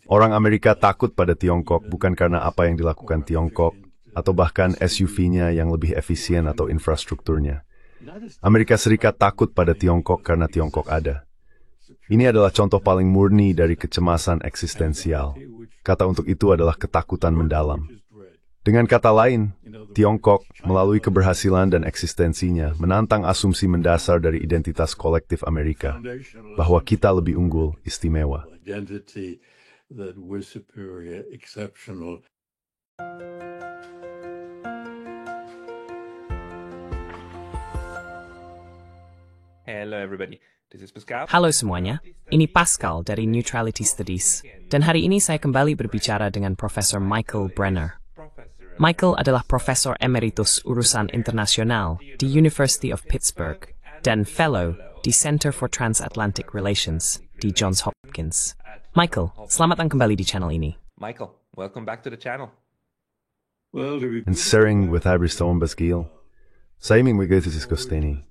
Orang Amerika takut pada Tiongkok bukan karena apa yang dilakukan Tiongkok, atau bahkan SUV-nya yang lebih efisien atau infrastrukturnya. Amerika Serikat takut pada Tiongkok karena Tiongkok ada. Ini adalah contoh paling murni dari kecemasan eksistensial. Kata untuk itu adalah ketakutan mendalam. Dengan kata lain, Tiongkok melalui keberhasilan dan eksistensinya menantang asumsi mendasar dari identitas kolektif Amerika, bahwa kita lebih unggul, istimewa. Hello everybody, this is Pascal. Halo semuanya, ini Pascal dari Neutrality Studies, dan hari ini saya kembali berbicara dengan Profesor Michael Brenner. Michael adalah Profesor Emeritus Urusan Internasional di University of Pittsburgh dan Fellow di Center for Transatlantic Relations di Johns Hopkins. Michael, selamat datang kembali di channel ini. Michael, welcome back to the channel. En sering with Abristown Basgil. Saya ingin mengikuti diskusi ini.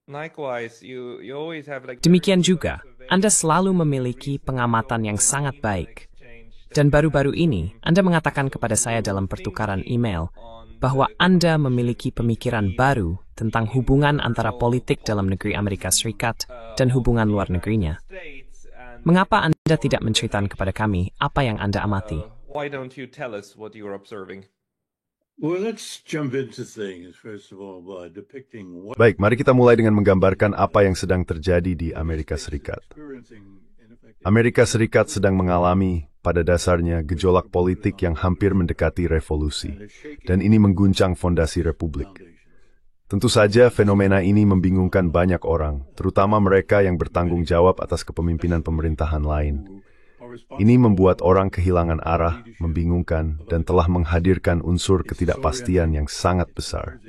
Likewise, you always have like... Demikian juga, Anda selalu memiliki pengamatan yang sangat baik. Dan baru-baru ini, Anda mengatakan kepada saya dalam pertukaran email bahwa Anda memiliki pemikiran baru tentang hubungan antara politik dalam negeri Amerika Serikat dan hubungan luar negerinya. Mengapa Anda tidak menceritakan kepada kami apa yang Anda amati? Why don't you tell us what you're observing? Baik, mari kita mulai dengan menggambarkan apa yang sedang terjadi di Amerika Serikat. Amerika Serikat sedang mengalami, pada dasarnya, gejolak politik yang hampir mendekati revolusi, dan ini mengguncang fondasi republik. Tentu saja, fenomena ini membingungkan banyak orang, terutama mereka yang bertanggung jawab atas kepemimpinan pemerintahan lain. Ini membuat orang kehilangan arah, membingungkan, dan telah menghadirkan unsur ketidakpastian yang sangat besar.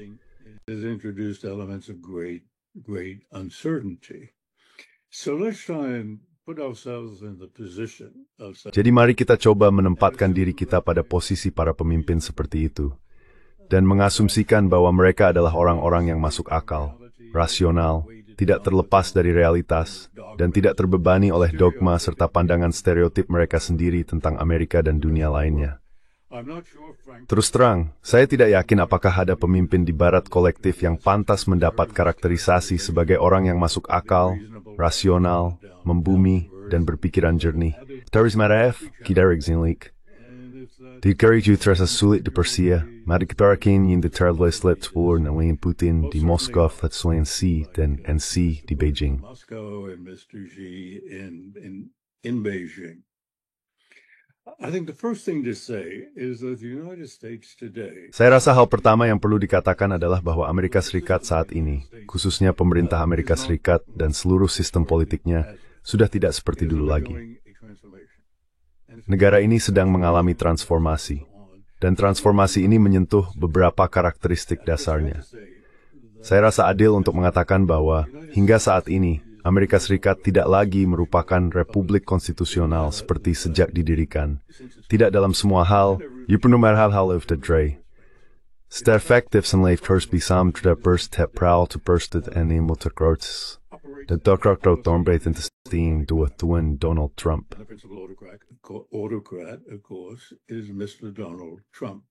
Jadi mari kita coba menempatkan diri kita pada posisi para pemimpin seperti itu, dan mengasumsikan bahwa mereka adalah orang-orang yang masuk akal, rasional, tidak terlepas dari realitas, dan tidak terbebani oleh dogma serta pandangan stereotip mereka sendiri tentang Amerika dan dunia lainnya. Terus terang, saya tidak yakin apakah ada pemimpin di barat kolektif yang pantas mendapat karakterisasi sebagai orang yang masuk akal, rasional, membumi, dan berpikiran jernih. Taris Maraef, Kidarig Zinlik. Dikari terasa sulit dipersia, mari kiparakin yung deterle slips for Nalain Putin di Moskov at Swain C dan NC di Beijing. Moscow and Mr. Xi in Beijing. I think the first thing to say is that the United States today... Saya rasa hal pertama yang perlu dikatakan adalah bahwa Amerika Serikat saat ini, khususnya pemerintah Amerika Serikat dan seluruh sistem politiknya, sudah tidak seperti dulu lagi. Negara ini sedang mengalami transformasi, dan transformasi ini menyentuh beberapa karakteristik dasarnya. Saya rasa adil untuk mengatakan bahwa, hingga saat ini, Amerika Serikat tidak lagi merupakan republik konstitusional seperti sejak didirikan. Tidak dalam semua hal, hal of the Dre. Sterfektif som leeft hers bisam tredapers tep prowl to bursted en emotokrorts. The Doctor Thornbraith into Steen to Donald Trump. The principal autocrat, of course, is Mr. Donald Trump.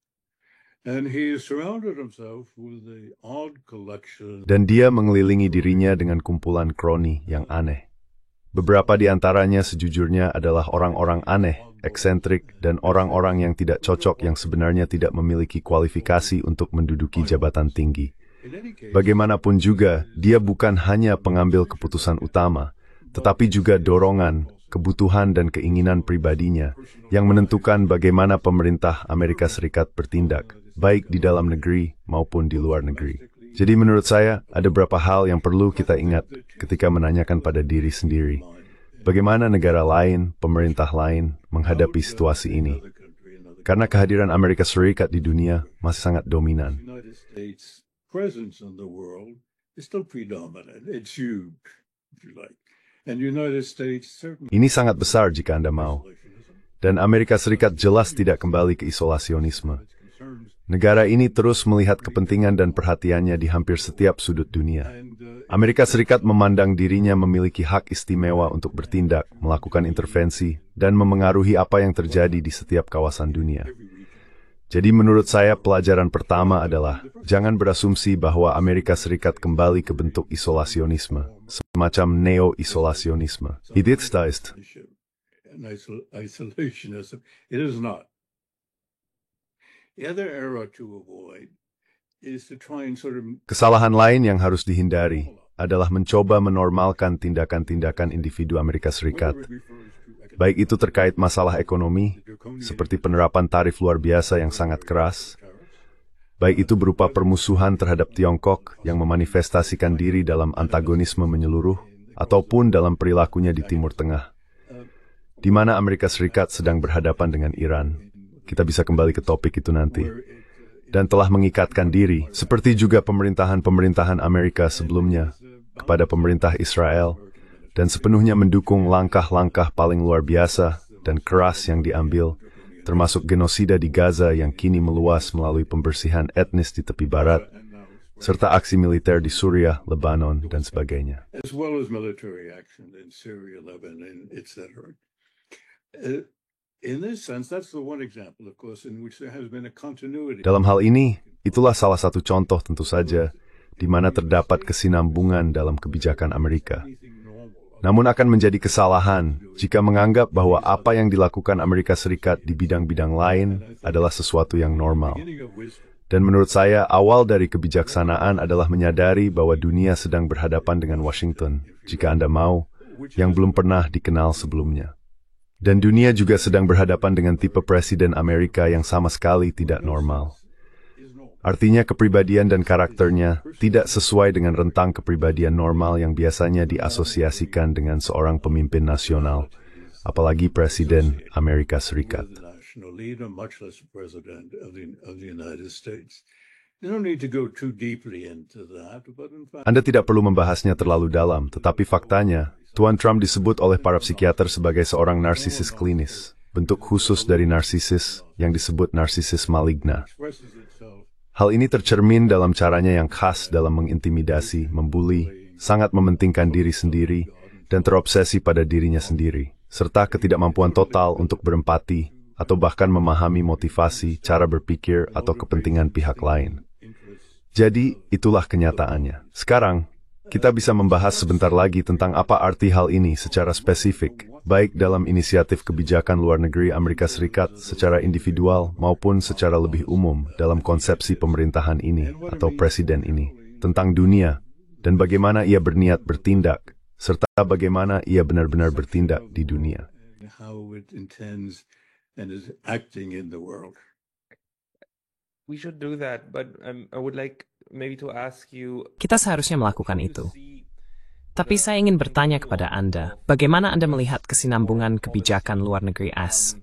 And he surrounded himself with the odd collection. Dan dia mengelilingi dirinya dengan kumpulan kroni yang aneh. Beberapa di antaranya sejujurnya adalah orang-orang aneh, eksentrik, dan orang-orang yang tidak cocok yang sebenarnya tidak memiliki kualifikasi untuk menduduki jabatan tinggi. Bagaimanapun juga, dia bukan hanya pengambil keputusan utama, tetapi juga dorongan, kebutuhan dan keinginan pribadinya yang menentukan bagaimana pemerintah Amerika Serikat bertindak, baik di dalam negeri maupun di luar negeri. Jadi menurut saya, ada beberapa hal yang perlu kita ingat ketika menanyakan pada diri sendiri. Bagaimana negara lain, pemerintah lain menghadapi situasi ini? Karena kehadiran Amerika Serikat di dunia masih sangat dominan. Presence in the world is still predominant. It's huge, if you like. And United States certainly... Ini sangat besar jika Anda mau. Dan Amerika Serikat jelas tidak kembali ke isolasionisme. Negara ini terus melihat kepentingan dan perhatiannya di hampir setiap sudut dunia. Amerika Serikat memandang dirinya memiliki hak istimewa untuk bertindak, melakukan intervensi, dan memengaruhi apa yang terjadi di setiap kawasan dunia. Jadi menurut saya pelajaran pertama adalah jangan berasumsi bahwa Amerika Serikat kembali ke bentuk isolasionisme, semacam neo-isolasionisme. It is isolationism. It is not. The other error to avoid is to try and sort of Kesalahan lain yang harus dihindari adalah mencoba menormalkan tindakan-tindakan individu Amerika Serikat. Baik itu terkait masalah ekonomi, seperti penerapan tarif luar biasa yang sangat keras, baik itu berupa permusuhan terhadap Tiongkok yang memanifestasikan diri dalam antagonisme menyeluruh, ataupun dalam perilakunya di Timur Tengah, di mana Amerika Serikat sedang berhadapan dengan Iran. Kita bisa kembali ke topik itu nanti. Dan telah mengikatkan diri, seperti juga pemerintahan-pemerintahan Amerika sebelumnya, kepada pemerintah Israel, dan sepenuhnya mendukung langkah-langkah paling luar biasa dan keras yang diambil, termasuk genosida di Gaza yang kini meluas melalui pembersihan etnis di tepi barat, serta aksi militer di Suriah, Lebanon, dan sebagainya. as well as military action in Syria, Lebanon, etc. In this sense, that's the one example, of course, in which there has been a continuity. Dalam hal ini, itulah salah satu contoh tentu saja, di mana terdapat kesinambungan dalam kebijakan Amerika. Namun akan menjadi kesalahan jika menganggap bahwa apa yang dilakukan Amerika Serikat di bidang-bidang lain adalah sesuatu yang normal. Dan menurut saya, awal dari kebijaksanaan adalah menyadari bahwa dunia sedang berhadapan dengan Washington, jika Anda mau, yang belum pernah dikenal sebelumnya. Dan dunia juga sedang berhadapan dengan tipe presiden Amerika yang sama sekali tidak normal. Artinya kepribadian dan karakternya tidak sesuai dengan rentang kepribadian normal yang biasanya diasosiasikan dengan seorang pemimpin nasional, apalagi Presiden Amerika Serikat. Anda tidak perlu membahasnya terlalu dalam, tetapi faktanya, Tuan Trump disebut oleh para psikiater sebagai seorang narsisis klinis, bentuk khusus dari narsisis yang disebut narsisis maligna. Hal ini tercermin dalam caranya yang khas dalam mengintimidasi, membuli, sangat mementingkan diri sendiri, dan terobsesi pada dirinya sendiri, serta ketidakmampuan total untuk berempati, atau bahkan memahami motivasi, cara berpikir, atau kepentingan pihak lain. Jadi, itulah kenyataannya. Sekarang, kita bisa membahas sebentar lagi tentang apa arti hal ini secara spesifik, baik dalam inisiatif kebijakan luar negeri Amerika Serikat secara individual maupun secara lebih umum dalam konsepsi pemerintahan ini atau presiden ini, tentang dunia, dan bagaimana ia berniat bertindak, serta bagaimana ia benar-benar bertindak di dunia. We should do that, but I would like maybe to ask you. Kita seharusnya melakukan itu. Tapi saya ingin bertanya kepada Anda, bagaimana Anda melihat kesinambungan kebijakan luar negeri AS?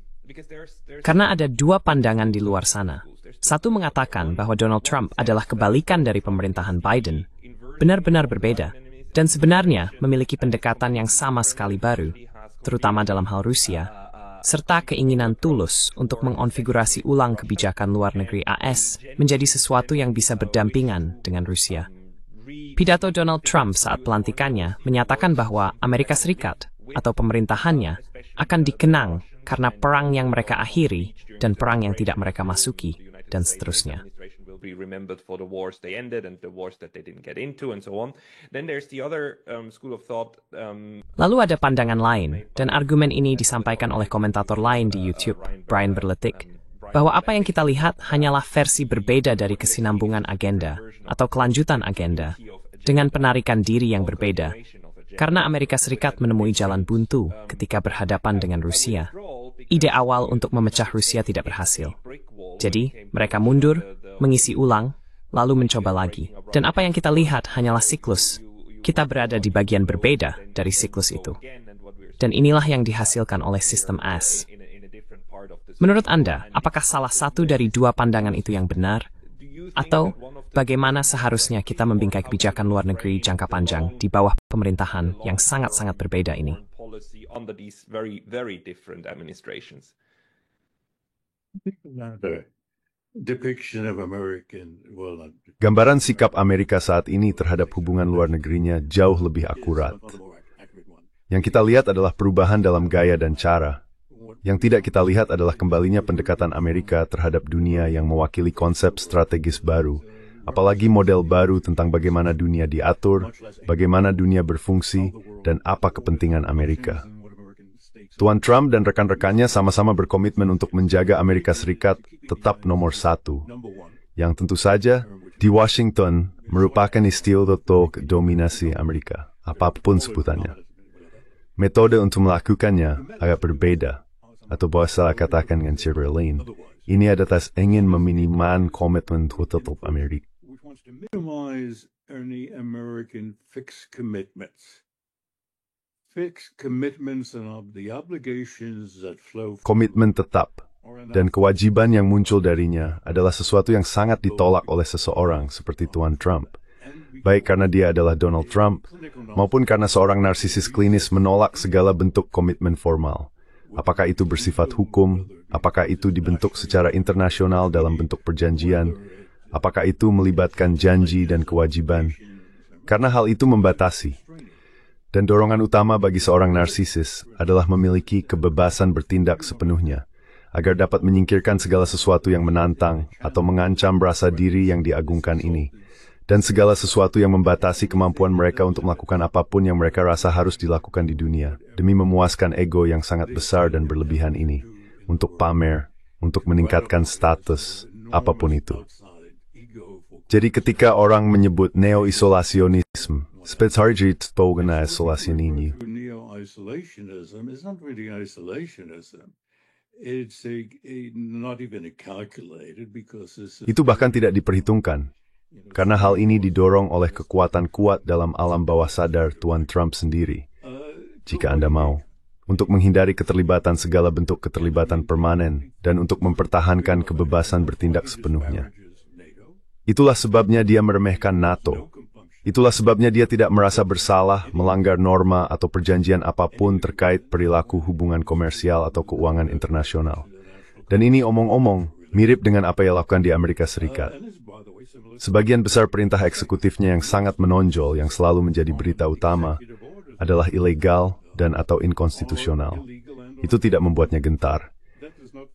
Karena ada dua pandangan di luar sana. Satu mengatakan bahwa Donald Trump adalah kebalikan dari pemerintahan Biden, benar-benar berbeda, dan sebenarnya memiliki pendekatan yang sama sekali baru, terutama dalam hal Rusia, serta keinginan tulus untuk mengonfigurasi ulang kebijakan luar negeri AS menjadi sesuatu yang bisa berdampingan dengan Rusia. Pidato Donald Trump saat pelantikannya menyatakan bahwa Amerika Serikat atau pemerintahannya akan dikenang karena perang yang mereka akhiri dan perang yang tidak mereka masuki, dan seterusnya. Be remembered for the wars they ended and the wars that they didn't get into and so on. Then there's the other school of thought. Lalu ada pandangan lain, dan argumen ini disampaikan oleh komentator lain di YouTube, Brian Berletik, bahwa apa yang kita lihat hanyalah versi berbeda dari kesinambungan agenda atau kelanjutan agenda dengan penarikan diri yang berbeda, karena Amerika Serikat menemui jalan buntu ketika berhadapan dengan Rusia. Ide awal untuk memecah Rusia tidak berhasil. Jadi, mereka mundur, mengisi ulang, lalu mencoba lagi. Dan apa yang kita lihat hanyalah siklus. Kita berada di bagian berbeda dari siklus itu. Dan inilah yang dihasilkan oleh sistem AS. Menurut Anda, apakah salah satu dari dua pandangan itu yang benar? Atau bagaimana seharusnya kita membingkai kebijakan luar negeri jangka panjang di bawah pemerintahan yang sangat-sangat berbeda ini? depiction of American, Gambaran sikap Amerika saat ini terhadap hubungan luar negerinya jauh lebih akurat. Yang kita lihat adalah perubahan dalam gaya dan cara. Yang tidak kita lihat adalah kembalinya pendekatan Amerika terhadap dunia yang mewakili konsep strategis baru, apalagi model baru tentang bagaimana dunia diatur, bagaimana dunia berfungsi, dan apa kepentingan Amerika. Tuan Trump dan rekan-rekannya sama-sama berkomitmen untuk menjaga Amerika Serikat tetap nomor satu, yang tentu saja di Washington merupakan istilah dominasi Amerika, apapun sebutannya. Metode untuk melakukannya agak berbeda, atau bahasa katakan dengan cara lain. Ini adalah ingin meminimalkan komitmen tetap Amerika. minimize any American fixed commitments. Fixed commitments and the obligations that flow from Komitmen tetap dan kewajiban yang muncul darinya adalah sesuatu yang sangat ditolak oleh seseorang seperti Tuan Trump, baik karena dia adalah Donald Trump, maupun karena seorang narsisis klinis menolak segala bentuk komitmen formal. Apakah itu bersifat hukum, apakah itu dibentuk secara internasional dalam bentuk perjanjian, apakah itu melibatkan janji dan kewajiban, karena hal itu membatasi. Dan dorongan utama bagi seorang narsisis adalah memiliki kebebasan bertindak sepenuhnya, agar dapat menyingkirkan segala sesuatu yang menantang atau mengancam rasa diri yang diagungkan ini, dan segala sesuatu yang membatasi kemampuan mereka untuk melakukan apapun yang mereka rasa harus dilakukan di dunia, demi memuaskan ego yang sangat besar dan berlebihan ini, untuk pamer, untuk meningkatkan status, apapun itu. Jadi ketika orang menyebut neo-isolasionisme, spetsharjit pogana isolation ini, neo-isolationism is not really isolationism. It's not even calculated because itu bahkan tidak diperhitungkan, karena hal ini didorong oleh kekuatan kuat dalam alam bawah sadar Tuan Trump sendiri. Jika Anda mau, untuk menghindari keterlibatan segala bentuk keterlibatan permanen dan untuk mempertahankan kebebasan bertindak sepenuhnya. Itulah sebabnya dia meremehkan NATO. Itulah sebabnya dia tidak merasa bersalah melanggar norma atau perjanjian apapun terkait perilaku hubungan komersial atau keuangan internasional. Dan ini omong-omong mirip dengan apa yang dilakukan di Amerika Serikat. Sebagian besar perintah eksekutifnya yang sangat menonjol yang selalu menjadi berita utama adalah ilegal dan atau inkonstitusional. Itu tidak membuatnya gentar.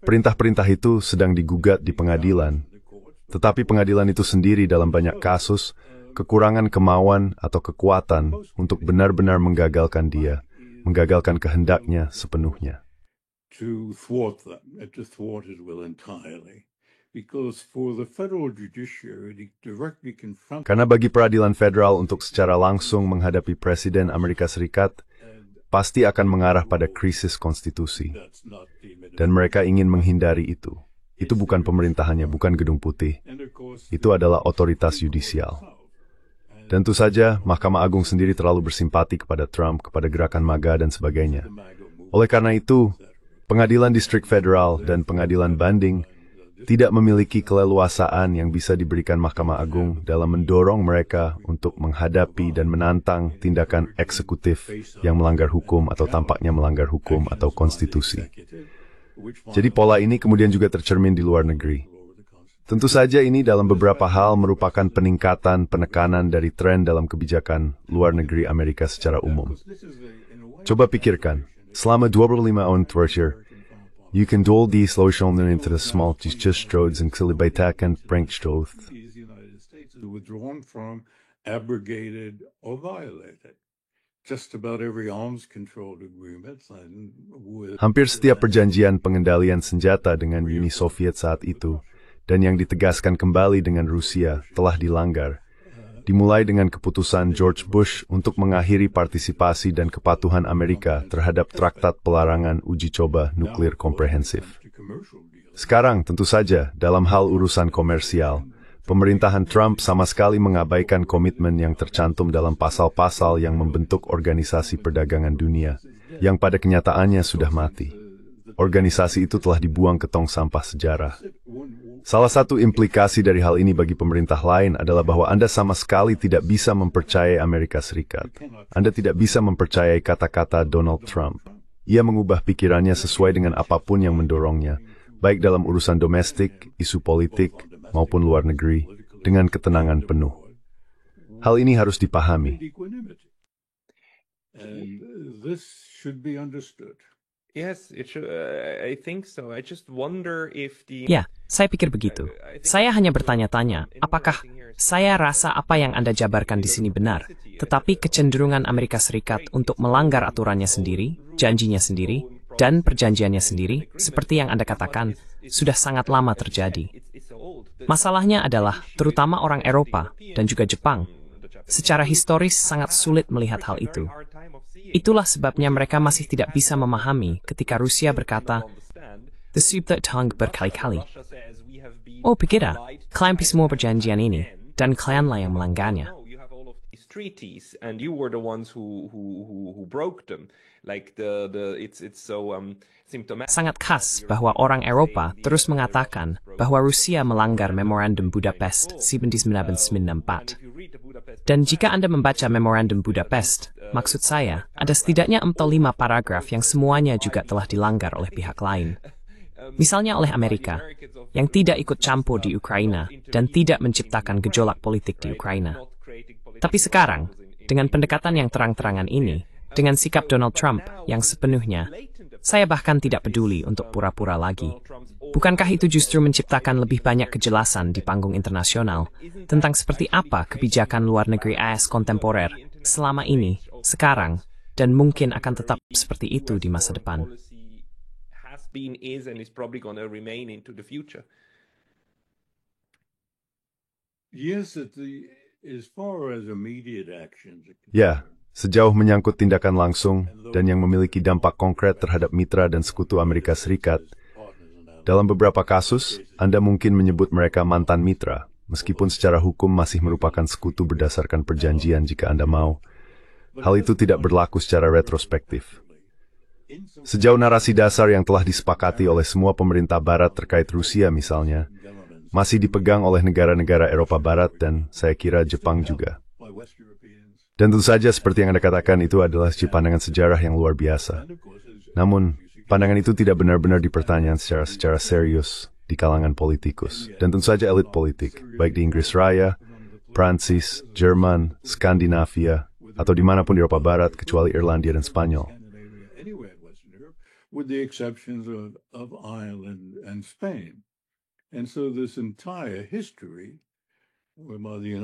Perintah-perintah itu sedang digugat di pengadilan, tetapi pengadilan itu sendiri dalam banyak kasus kekurangan kemauan atau kekuatan untuk benar-benar menggagalkan dia, menggagalkan kehendaknya sepenuhnya. to thwart them and to thwart his will entirely. Because for the federal judiciary to directly confront Karena bagi peradilan federal untuk secara langsung menghadapi Presiden Amerika Serikat, pasti akan mengarah pada krisis konstitusi. that's not the Dan mereka ingin menghindari itu. Itu bukan pemerintahannya, bukan Gedung Putih. and of course Itu adalah otoritas yudisial. Dan tentu saja, Mahkamah Agung sendiri terlalu bersimpati kepada Trump, kepada gerakan MAGA dan sebagainya. Oleh karena itu, pengadilan distrik federal dan pengadilan banding tidak memiliki keleluasaan yang bisa diberikan Mahkamah Agung dalam mendorong mereka untuk menghadapi dan menantang tindakan eksekutif yang melanggar hukum atau tampaknya melanggar hukum atau konstitusi. Jadi pola ini kemudian juga tercermin di luar negeri. Tentu saja ini dalam beberapa hal merupakan peningkatan penekanan dari tren dalam kebijakan luar negeri Amerika secara umum. Coba pikirkan, selama 25 tahun terakhir, you can dole die slowshonen into the small tistrods and kilibetakan prankstoth. the United States is withdrawn from, abrogated, or violated. Just about every arms control agreement signed with Hampir setiap perjanjian pengendalian senjata dengan Uni Soviet saat itu, dan yang ditegaskan kembali dengan Rusia, telah dilanggar. Dimulai dengan keputusan George Bush untuk mengakhiri partisipasi dan kepatuhan Amerika terhadap Traktat Pelarangan Uji Coba Nuklir Komprehensif. to commercial deals. Sekarang, tentu saja, dalam hal urusan komersial, pemerintahan Trump sama sekali mengabaikan komitmen yang tercantum dalam pasal-pasal yang membentuk Organisasi Perdagangan Dunia, yang pada kenyataannya sudah mati. Organisasi itu telah dibuang ke tong sampah sejarah. Salah satu implikasi dari hal ini bagi pemerintah lain adalah bahwa Anda sama sekali tidak bisa mempercayai Amerika Serikat. Anda tidak bisa mempercayai kata-kata Donald Trump. Ia mengubah pikirannya sesuai dengan apapun yang mendorongnya, baik dalam urusan domestik, isu politik, maupun luar negeri, dengan ketenangan penuh. Hal ini harus dipahami. And this should be understood. Yes, it should. I think so. I just wonder if the. Ya, saya pikir begitu. Saya hanya bertanya-tanya, apakah saya rasa apa yang Anda jabarkan di sini benar, tetapi kecenderungan Amerika Serikat untuk melanggar aturannya sendiri, janjinya sendiri, dan perjanjiannya sendiri, seperti yang Anda katakan, sudah sangat lama terjadi. Masalahnya adalah, terutama orang Eropa dan juga Jepang, secara historis sangat sulit melihat hal itu. Itulah sebabnya mereka masih tidak bisa memahami ketika Rusia berkata, "The Subtang berkali-kali." Oh, pikirlah, kalian semua perjanjian ini, dan kalianlah yang melanggarnya. Treaties, and you were the ones who broke them. Like it's so symptomatic. Sangat khas bahwa orang Eropa terus mengatakan bahwa Rusia melanggar Memorandum Budapest 1994. Dan jika Anda membaca Memorandum Budapest, maksud saya, ada setidaknya 4-5 paragraf yang semuanya juga telah dilanggar oleh pihak lain. Misalnya oleh Amerika, yang tidak ikut campur di Ukraina dan tidak menciptakan gejolak politik di Ukraina. Tapi sekarang, dengan pendekatan yang terang-terangan ini, dengan sikap Donald Trump yang sepenuhnya, saya bahkan tidak peduli untuk pura-pura lagi. Bukankah itu justru menciptakan lebih banyak kejelasan di panggung internasional tentang seperti apa kebijakan luar negeri AS kontemporer selama ini, sekarang, dan mungkin akan tetap seperti itu di masa depan. Yes, as far as immediate actions. Ya, sejauh menyangkut tindakan langsung dan yang memiliki dampak konkret terhadap mitra dan sekutu Amerika Serikat, dalam beberapa kasus, Anda mungkin menyebut mereka mantan mitra, meskipun secara hukum masih merupakan sekutu berdasarkan perjanjian jika Anda mau. Hal itu tidak berlaku secara retrospektif. Sejauh narasi dasar yang telah disepakati oleh semua pemerintah Barat terkait Rusia misalnya, masih dipegang oleh negara-negara Eropa Barat dan saya kira Jepang juga. Dan tentu saja seperti yang Anda katakan itu adalah pandangan sejarah yang luar biasa. Namun, pandangan itu tidak benar-benar dipertanyakan secara serius di kalangan politikus. Dan tentu saja elit politik, baik di Inggris Raya, Prancis, Jerman, Skandinavia, atau dimanapun di Eropa Barat kecuali Irlandia dan Spanyol. With the exceptions of Ireland and Spain. And so this entire history.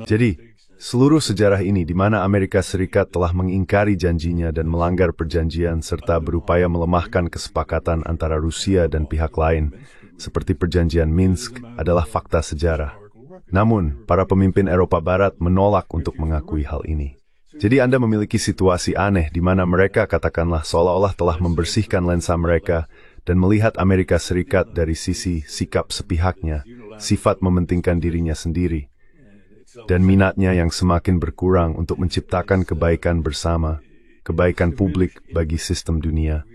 Jadi, seluruh sejarah ini di mana Amerika Serikat telah mengingkari janjinya dan melanggar perjanjian serta berupaya melemahkan kesepakatan antara Rusia dan pihak lain, seperti perjanjian Minsk, adalah fakta sejarah. Namun, para pemimpin Eropa Barat menolak untuk mengakui hal ini. Jadi Anda memiliki situasi aneh di mana mereka katakanlah seolah-olah telah membersihkan lensa mereka dan melihat Amerika Serikat dari sisi sikap sepihaknya, sifat mementingkan dirinya sendiri, dan minatnya yang semakin berkurang untuk menciptakan kebaikan bersama, kebaikan publik bagi sistem dunia.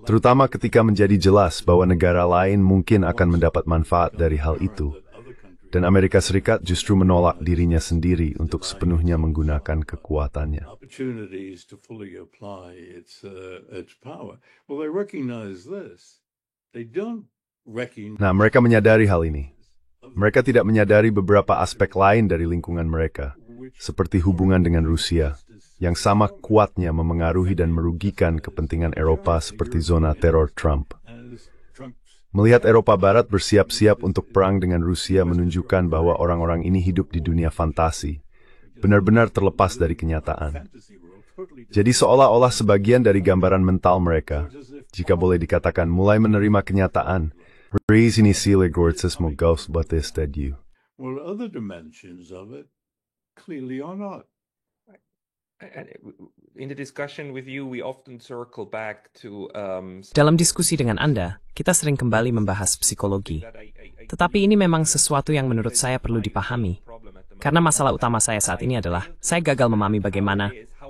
Terutama ketika menjadi jelas bahwa negara lain mungkin akan mendapat manfaat dari hal itu, dan Amerika Serikat justru menolak dirinya sendiri untuk sepenuhnya menggunakan kekuatannya. Nah, mereka menyadari hal ini. Mereka tidak menyadari beberapa aspek lain dari lingkungan mereka, seperti hubungan dengan Rusia, yang sama kuatnya memengaruhi dan merugikan kepentingan Eropa seperti zona teror Trump. Melihat Eropa Barat bersiap-siap untuk perang dengan Rusia menunjukkan bahwa orang-orang ini hidup di dunia fantasi, benar-benar terlepas dari kenyataan. Jadi seolah-olah sebagian dari gambaran mental mereka, jika boleh dikatakan mulai menerima kenyataan, ini sila gortsismo ghost but instead you. Well, other dimensions of it clearly are not. In the discussion with you, we often circle back to. Dalam diskusi dengan Anda, kita sering kembali membahas psikologi. Tetapi ini memang sesuatu yang menurut saya perlu dipahami. Karena masalah utama saya saat ini adalah, saya gagal memahami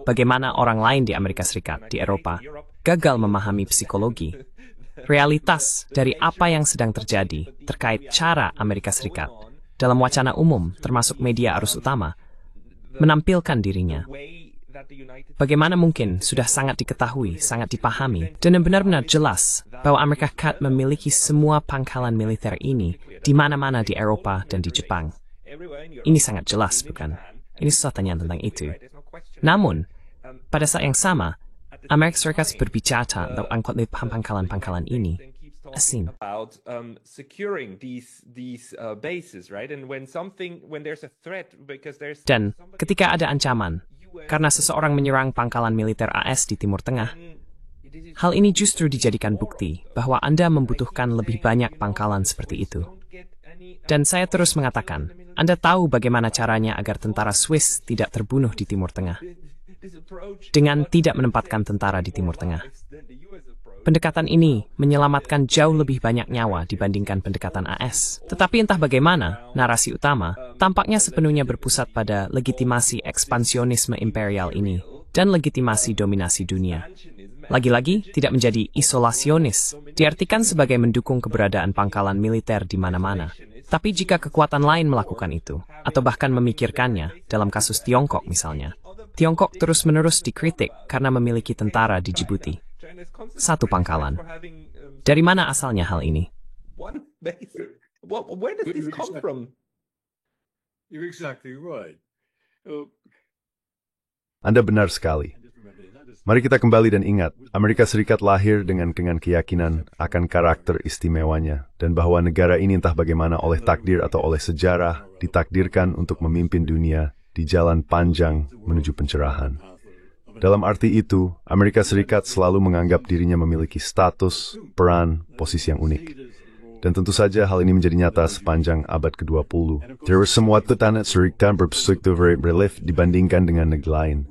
bagaimana orang lain di Amerika Serikat, di Eropa, gagal memahami psikologi. Realitas dari apa yang sedang terjadi terkait cara Amerika Serikat, dalam wacana umum, termasuk media arus utama, menampilkan dirinya. Bagaimana mungkin sudah sangat diketahui, sangat dipahami, dan benar-benar jelas bahwa Amerika Serikat memiliki semua pangkalan militer ini di mana-mana di Eropa dan di Jepang. Ini sangat jelas, bukan? Ini susah tanya tentang itu. Namun, pada saat yang sama, Amerika Serikat berbicara tentang pangkalan-pangkalan ini. Asing. About securing these bases, right? And when there's a threat because there's Dan ketika ada ancaman, karena seseorang menyerang pangkalan militer AS di Timur Tengah, hal ini justru dijadikan bukti bahwa Anda membutuhkan lebih banyak pangkalan seperti itu. Dan saya terus mengatakan, Anda tahu bagaimana caranya agar tentara Swiss tidak terbunuh di Timur Tengah, dengan tidak menempatkan tentara di Timur Tengah. Pendekatan ini menyelamatkan jauh lebih banyak nyawa dibandingkan pendekatan AS. Tetapi entah bagaimana, narasi utama tampaknya sepenuhnya berpusat pada legitimasi ekspansionisme imperial ini dan legitimasi dominasi dunia. Lagi-lagi, tidak menjadi isolasionis, diartikan sebagai mendukung keberadaan pangkalan militer di mana-mana. Tapi jika kekuatan lain melakukan itu, atau bahkan memikirkannya, dalam kasus Tiongkok misalnya, Tiongkok terus-menerus dikritik karena memiliki tentara di Djibouti. Satu pangkalan. Dari mana asalnya hal ini? Where does this come from? You're exactly right. Anda benar sekali. Mari kita kembali dan ingat, Amerika Serikat lahir dengan keyakinan akan karakter istimewanya, dan bahwa negara ini entah bagaimana oleh takdir atau oleh sejarah, ditakdirkan untuk memimpin dunia di jalan panjang menuju pencerahan. Dalam arti itu, Amerika Serikat selalu menganggap dirinya memiliki status, peran, posisi yang unik. Dan tentu saja hal ini menjadi nyata sepanjang abad ke-20. There was somewhat tanda Serikat berperspektif relief dibandingkan dengan negara lain.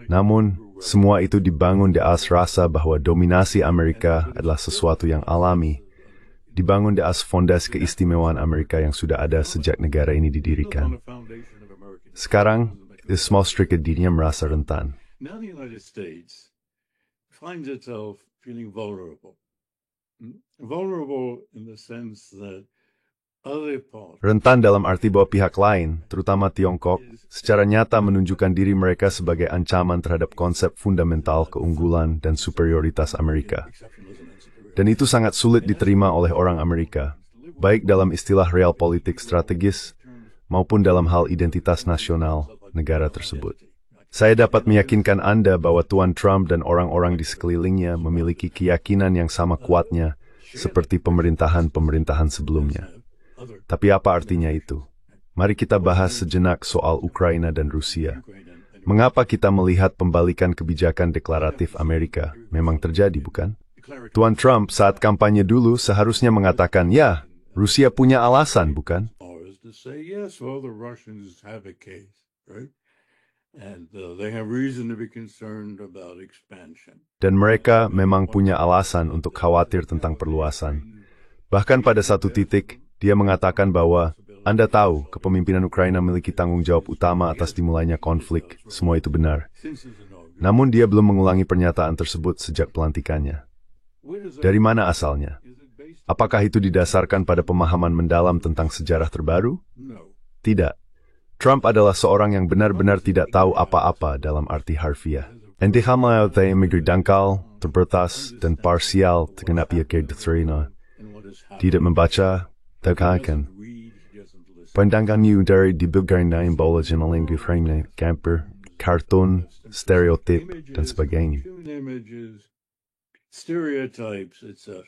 Namun, semua itu dibangun di atas rasa bahwa dominasi Amerika adalah sesuatu yang alami. Dibangun di atas fondasi keistimewaan Amerika yang sudah ada sejak negara ini didirikan. Sekarang, Islam sedikit dirinya merasa rentan. Now the United States finds itself feeling vulnerable. Vulnerable in the sense that other parts... Rentan dalam arti bahwa pihak lain, terutama Tiongkok, secara nyata menunjukkan diri mereka sebagai ancaman terhadap konsep fundamental keunggulan dan superioritas Amerika. Dan itu sangat sulit diterima oleh orang Amerika, baik dalam istilah realpolitik strategis, maupun dalam hal identitas nasional negara tersebut. Saya dapat meyakinkan Anda bahwa Tuan Trump dan orang-orang di sekelilingnya memiliki keyakinan yang sama kuatnya seperti pemerintahan-pemerintahan sebelumnya. Tapi apa artinya itu? Mari kita bahas sejenak soal Ukraina dan Rusia. Mengapa kita melihat pembalikan kebijakan deklaratif Amerika memang terjadi, bukan? Tuan Trump saat kampanye dulu seharusnya mengatakan, ya, Rusia punya alasan, bukan? Dan mereka memang punya alasan untuk khawatir tentang perluasan. Bahkan pada satu titik, dia mengatakan bahwa, Anda tahu, kepemimpinan Ukraina memiliki tanggung jawab utama atas dimulainya konflik. Semua itu benar. Namun dia belum mengulangi pernyataan tersebut sejak pelantikannya. Dari mana asalnya? Apakah itu didasarkan pada pemahaman mendalam tentang sejarah terbaru? Tidak. Trump adalah seorang yang benar-benar tidak tahu apa-apa dalam arti harfiah. Entihama tay migri dangkal, terbatas, dan parsial terkena pihak terina. Tidak membaca, terkakan. Pandangannya dari dibelgarnya yang bola jenaling frame camper, kartun, stereotip, dan sebagainya. Stereotypes, etc.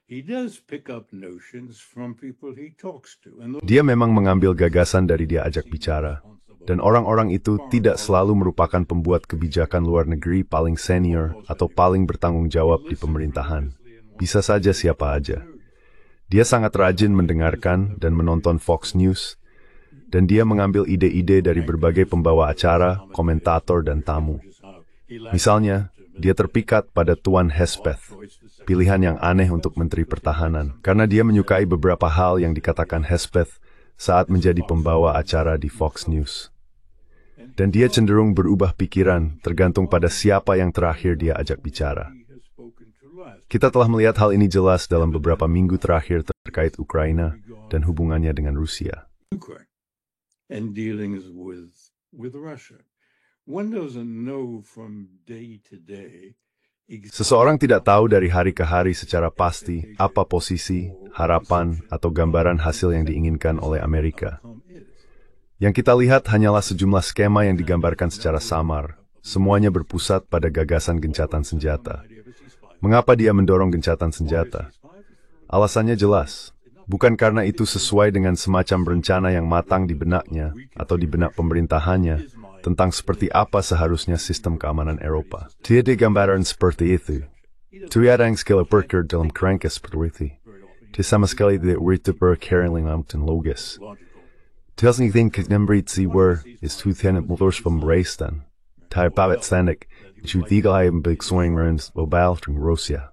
He does pick up notions from people he talks to. Dia memang mengambil gagasan dari dia ajak bicara. Dan orang-orang itu tidak selalu merupakan pembuat kebijakan luar negeri paling senior atau paling bertanggung jawab di pemerintahan. Bisa saja siapa aja. Dia sangat rajin mendengarkan dan menonton Fox News. Dan dia mengambil ide-ide dari berbagai pembawa acara, komentator, dan tamu. Misalnya, dia terpikat pada Tuan Hespeth, pilihan yang aneh untuk Menteri Pertahanan, karena dia menyukai beberapa hal yang dikatakan Hespeth saat menjadi pembawa acara di Fox News. Dan dia cenderung berubah pikiran tergantung pada siapa yang terakhir dia ajak bicara. Kita telah melihat hal ini jelas dalam beberapa minggu terakhir terkait Ukraina dan hubungannya dengan Rusia. And dealings with Russia. one doesn't know from day to day Seseorang tidak tahu dari hari ke hari secara pasti apa posisi, harapan, atau gambaran hasil yang diinginkan oleh Amerika. Yang kita lihat hanyalah sejumlah skema yang digambarkan secara samar. Semuanya berpusat pada gagasan gencatan senjata. Mengapa dia mendorong gencatan senjata? Alasannya jelas. Bukan karena itu sesuai dengan semacam rencana yang matang di benaknya atau di benak pemerintahannya tentang seperti apa seharusnya sistem keamanan Eropa. Tiada gambaran seperti itu. Tiada yang segala perker dalam kerangka seperti itu. Dia sama sekali tidak berkeringan dan logis. Terus ingin kenemberitsi is tujuan motor pemberesan. Tai pabet standik, itu tiga yang bersuang runs global dengan Rusia.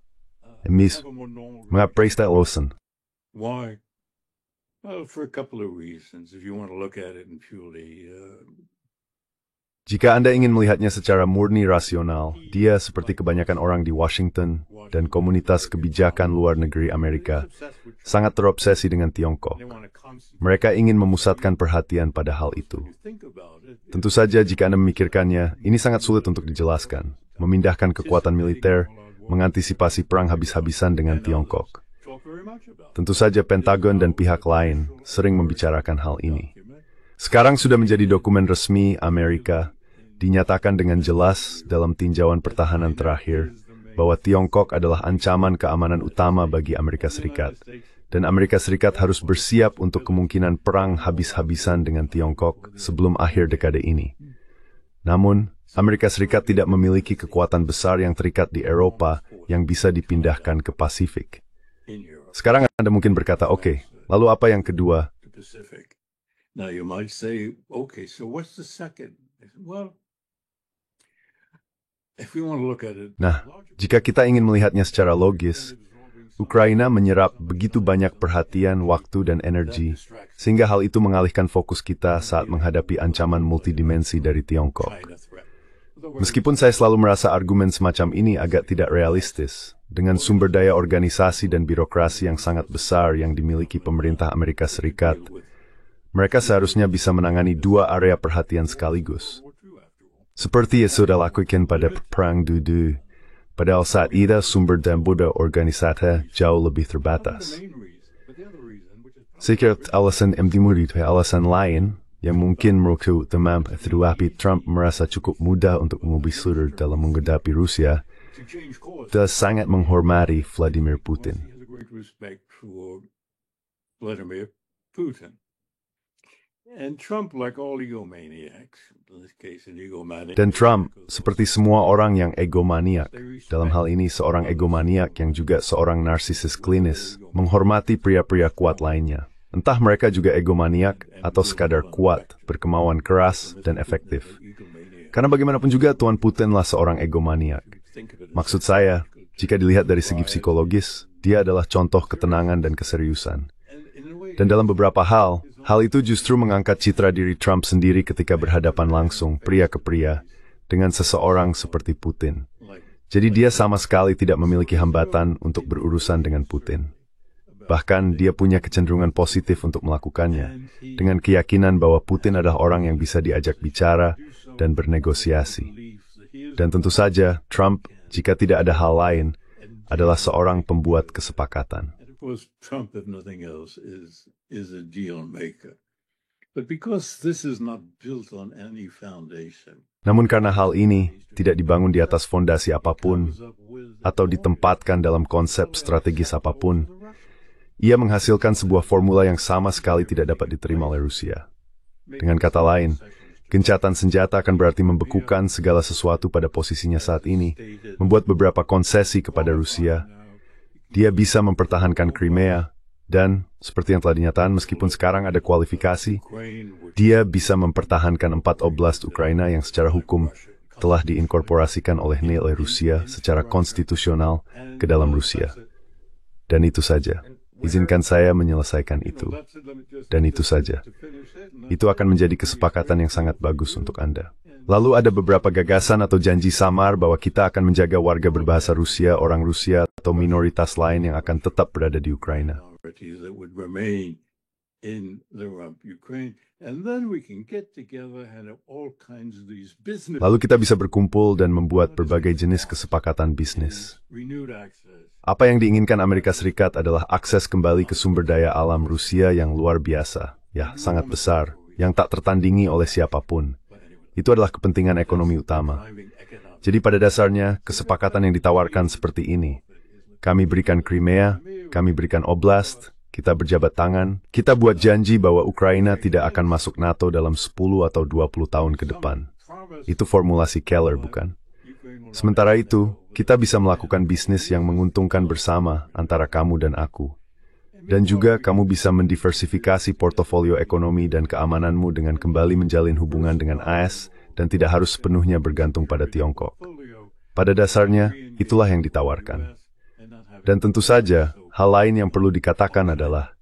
Emis, mengapa tak losen? Why? Well, for a couple of reasons, if you want to look at it in purely... Jika Anda ingin melihatnya secara murni rasional, dia seperti kebanyakan orang di Washington dan komunitas kebijakan luar negeri Amerika, sangat terobsesi dengan Tiongkok. Mereka ingin memusatkan perhatian pada hal itu. Tentu saja jika Anda memikirkannya, ini sangat sulit untuk dijelaskan. Memindahkan kekuatan militer, mengantisipasi perang habis-habisan dengan Tiongkok. Tentu saja Pentagon dan pihak lain sering membicarakan hal ini. Sekarang sudah menjadi dokumen resmi Amerika, dinyatakan dengan jelas dalam tinjauan pertahanan terakhir bahwa Tiongkok adalah ancaman keamanan utama bagi Amerika Serikat, dan Amerika Serikat harus bersiap untuk kemungkinan perang habis-habisan dengan Tiongkok sebelum akhir dekade ini. Namun, Amerika Serikat tidak memiliki kekuatan besar yang terikat di Eropa yang bisa dipindahkan ke Pasifik. Sekarang Anda mungkin berkata, oke, lalu apa yang kedua? Now you might say, okay, so what's the second? Well, if we want to look at it... Nah, jika kita ingin melihatnya secara logis, Ukraina menyerap begitu banyak perhatian, waktu, dan energi, sehingga hal itu mengalihkan fokus kita saat menghadapi ancaman multidimensi dari Tiongkok. Meskipun saya selalu merasa argumen semacam ini agak tidak realistis, dengan sumber daya organisasi dan birokrasi yang sangat besar yang dimiliki pemerintah Amerika Serikat, mereka seharusnya bisa menangani dua area perhatian sekaligus. Seperti yang sudah lakukan pada Perang Dunia, padahal saat itu sumber dan budaya organisasi jauh lebih terbatas. Saya kira alasan MD itu alasan lain, yang mungkin merupakan utama tetapi Trump merasa cukup mudah untuk memobilisir dalam menghadapi Rusia, dan sangat menghormati Vladimir Putin. Dan Trump, seperti semua orang yang egomaniak, dalam hal ini seorang egomaniak yang juga seorang narsisis klinis, menghormati pria-pria kuat lainnya. Entah mereka juga egomaniak atau sekadar kuat, berkemauan keras, dan efektif. Karena bagaimanapun juga Tuan Putinlah seorang egomaniak. Maksud saya, jika dilihat dari segi psikologis, dia adalah contoh ketenangan dan keseriusan. Dan dalam beberapa hal itu justru mengangkat citra diri Trump sendiri ketika berhadapan langsung, pria ke pria, dengan seseorang seperti Putin. Jadi dia sama sekali tidak memiliki hambatan untuk berurusan dengan Putin. Bahkan dia punya kecenderungan positif untuk melakukannya, dengan keyakinan bahwa Putin adalah orang yang bisa diajak bicara dan bernegosiasi. Dan tentu saja, Trump, jika tidak ada hal lain, adalah seorang pembuat kesepakatan. Trump, if nothing else, is a deal maker. But because this is not built on any foundation. Namun karena hal ini tidak dibangun di atas fondasi apapun, atau ditempatkan dalam konsep strategis apapun, ia menghasilkan sebuah formula yang sama sekali tidak dapat diterima oleh Rusia. Dengan kata lain, gencatan senjata akan berarti membekukan segala sesuatu pada posisinya saat ini, membuat beberapa konsesi kepada Rusia. Dia bisa mempertahankan Crimea, dan, seperti yang telah dinyatakan meskipun sekarang ada kualifikasi, dia bisa mempertahankan 4 oblast Ukraina yang secara hukum telah diinkorporasikan oleh Rusia secara konstitusional ke dalam Rusia. Dan itu saja. Izinkan saya menyelesaikan itu. Dan itu saja. Itu akan menjadi kesepakatan yang sangat bagus untuk Anda. Lalu ada beberapa gagasan atau janji samar bahwa kita akan menjaga warga berbahasa Rusia, orang Rusia, atau minoritas lain yang akan tetap berada di Ukraina. And then we can get together and have all kinds of these business Lalu kita bisa berkumpul dan membuat berbagai jenis kesepakatan bisnis. renewed access. Apa yang diinginkan Amerika Serikat adalah akses kembali ke sumber daya alam Rusia yang luar biasa, ya sangat besar, yang tak tertandingi oleh siapapun. Itu adalah kepentingan ekonomi utama. Jadi pada dasarnya, kesepakatan yang ditawarkan seperti ini. Kami berikan Crimea, kami berikan Oblast, kita berjabat tangan, kita buat janji bahwa Ukraina tidak akan masuk NATO dalam 10 atau 20 tahun ke depan. Itu formulasi Keller, bukan? Sementara itu, kita bisa melakukan bisnis yang menguntungkan bersama antara kamu dan aku. Dan juga kamu bisa mendiversifikasi portofolio ekonomi dan keamananmu dengan kembali menjalin hubungan dengan AS dan tidak harus sepenuhnya bergantung pada Tiongkok. Pada dasarnya, itulah yang ditawarkan. Dan tentu saja, hal lain yang perlu dikatakan adalah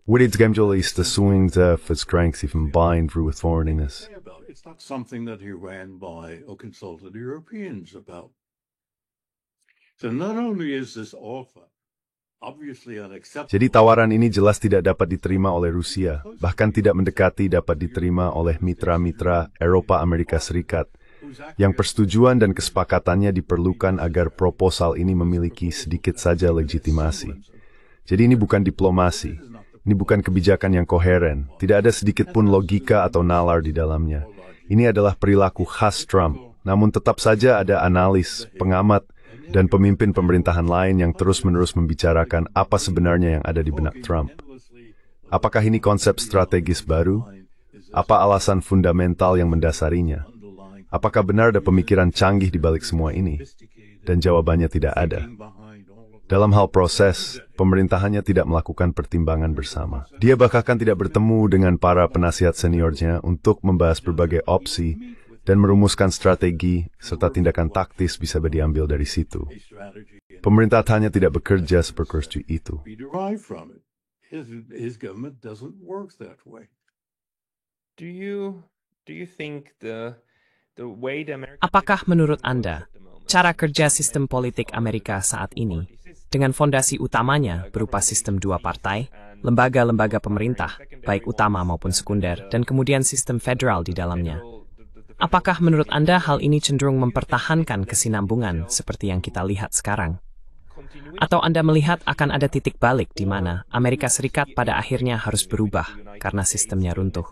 Widits is the swing the strength even bind with foreignness. It's not something that he ran by or consulted Europeans about. So not only is this offer obviously unacceptable, Jadi tawaran ini jelas tidak dapat diterima oleh Rusia, bahkan tidak mendekati dapat diterima oleh mitra-mitra Eropa Amerika Serikat, yang persetujuan dan kesepakatannya diperlukan agar proposal ini memiliki sedikit saja legitimasi. Jadi ini bukan diplomasi, ini bukan kebijakan yang koheren, tidak ada sedikit pun logika atau nalar di dalamnya. Ini adalah perilaku khas Trump, namun tetap saja ada analis, pengamat, dan pemimpin pemerintahan lain yang terus-menerus membicarakan apa sebenarnya yang ada di benak Trump. Apakah ini konsep strategis baru? Apa alasan fundamental yang mendasarinya? Apakah benar ada pemikiran canggih di balik semua ini? Dan jawabannya tidak ada. Dalam hal proses, pemerintahannya tidak melakukan pertimbangan bersama. Dia bahkan tidak bertemu dengan para penasihat seniornya untuk membahas berbagai opsi dan merumuskan strategi serta tindakan taktis bisa diambil dari situ. Pemerintahannya tidak bekerja seperti itu. be derived from it. His government doesn't work that way. Do you think the way the American Apakah menurut Anda, cara kerja sistem politik Amerika saat ini, dengan fondasi utamanya berupa sistem dua partai, lembaga-lembaga pemerintah, baik utama maupun sekunder, dan kemudian sistem federal di dalamnya, apakah menurut Anda hal ini cenderung mempertahankan kesinambungan seperti yang kita lihat sekarang? Atau Anda melihat akan ada titik balik di mana Amerika Serikat pada akhirnya harus berubah karena sistemnya runtuh?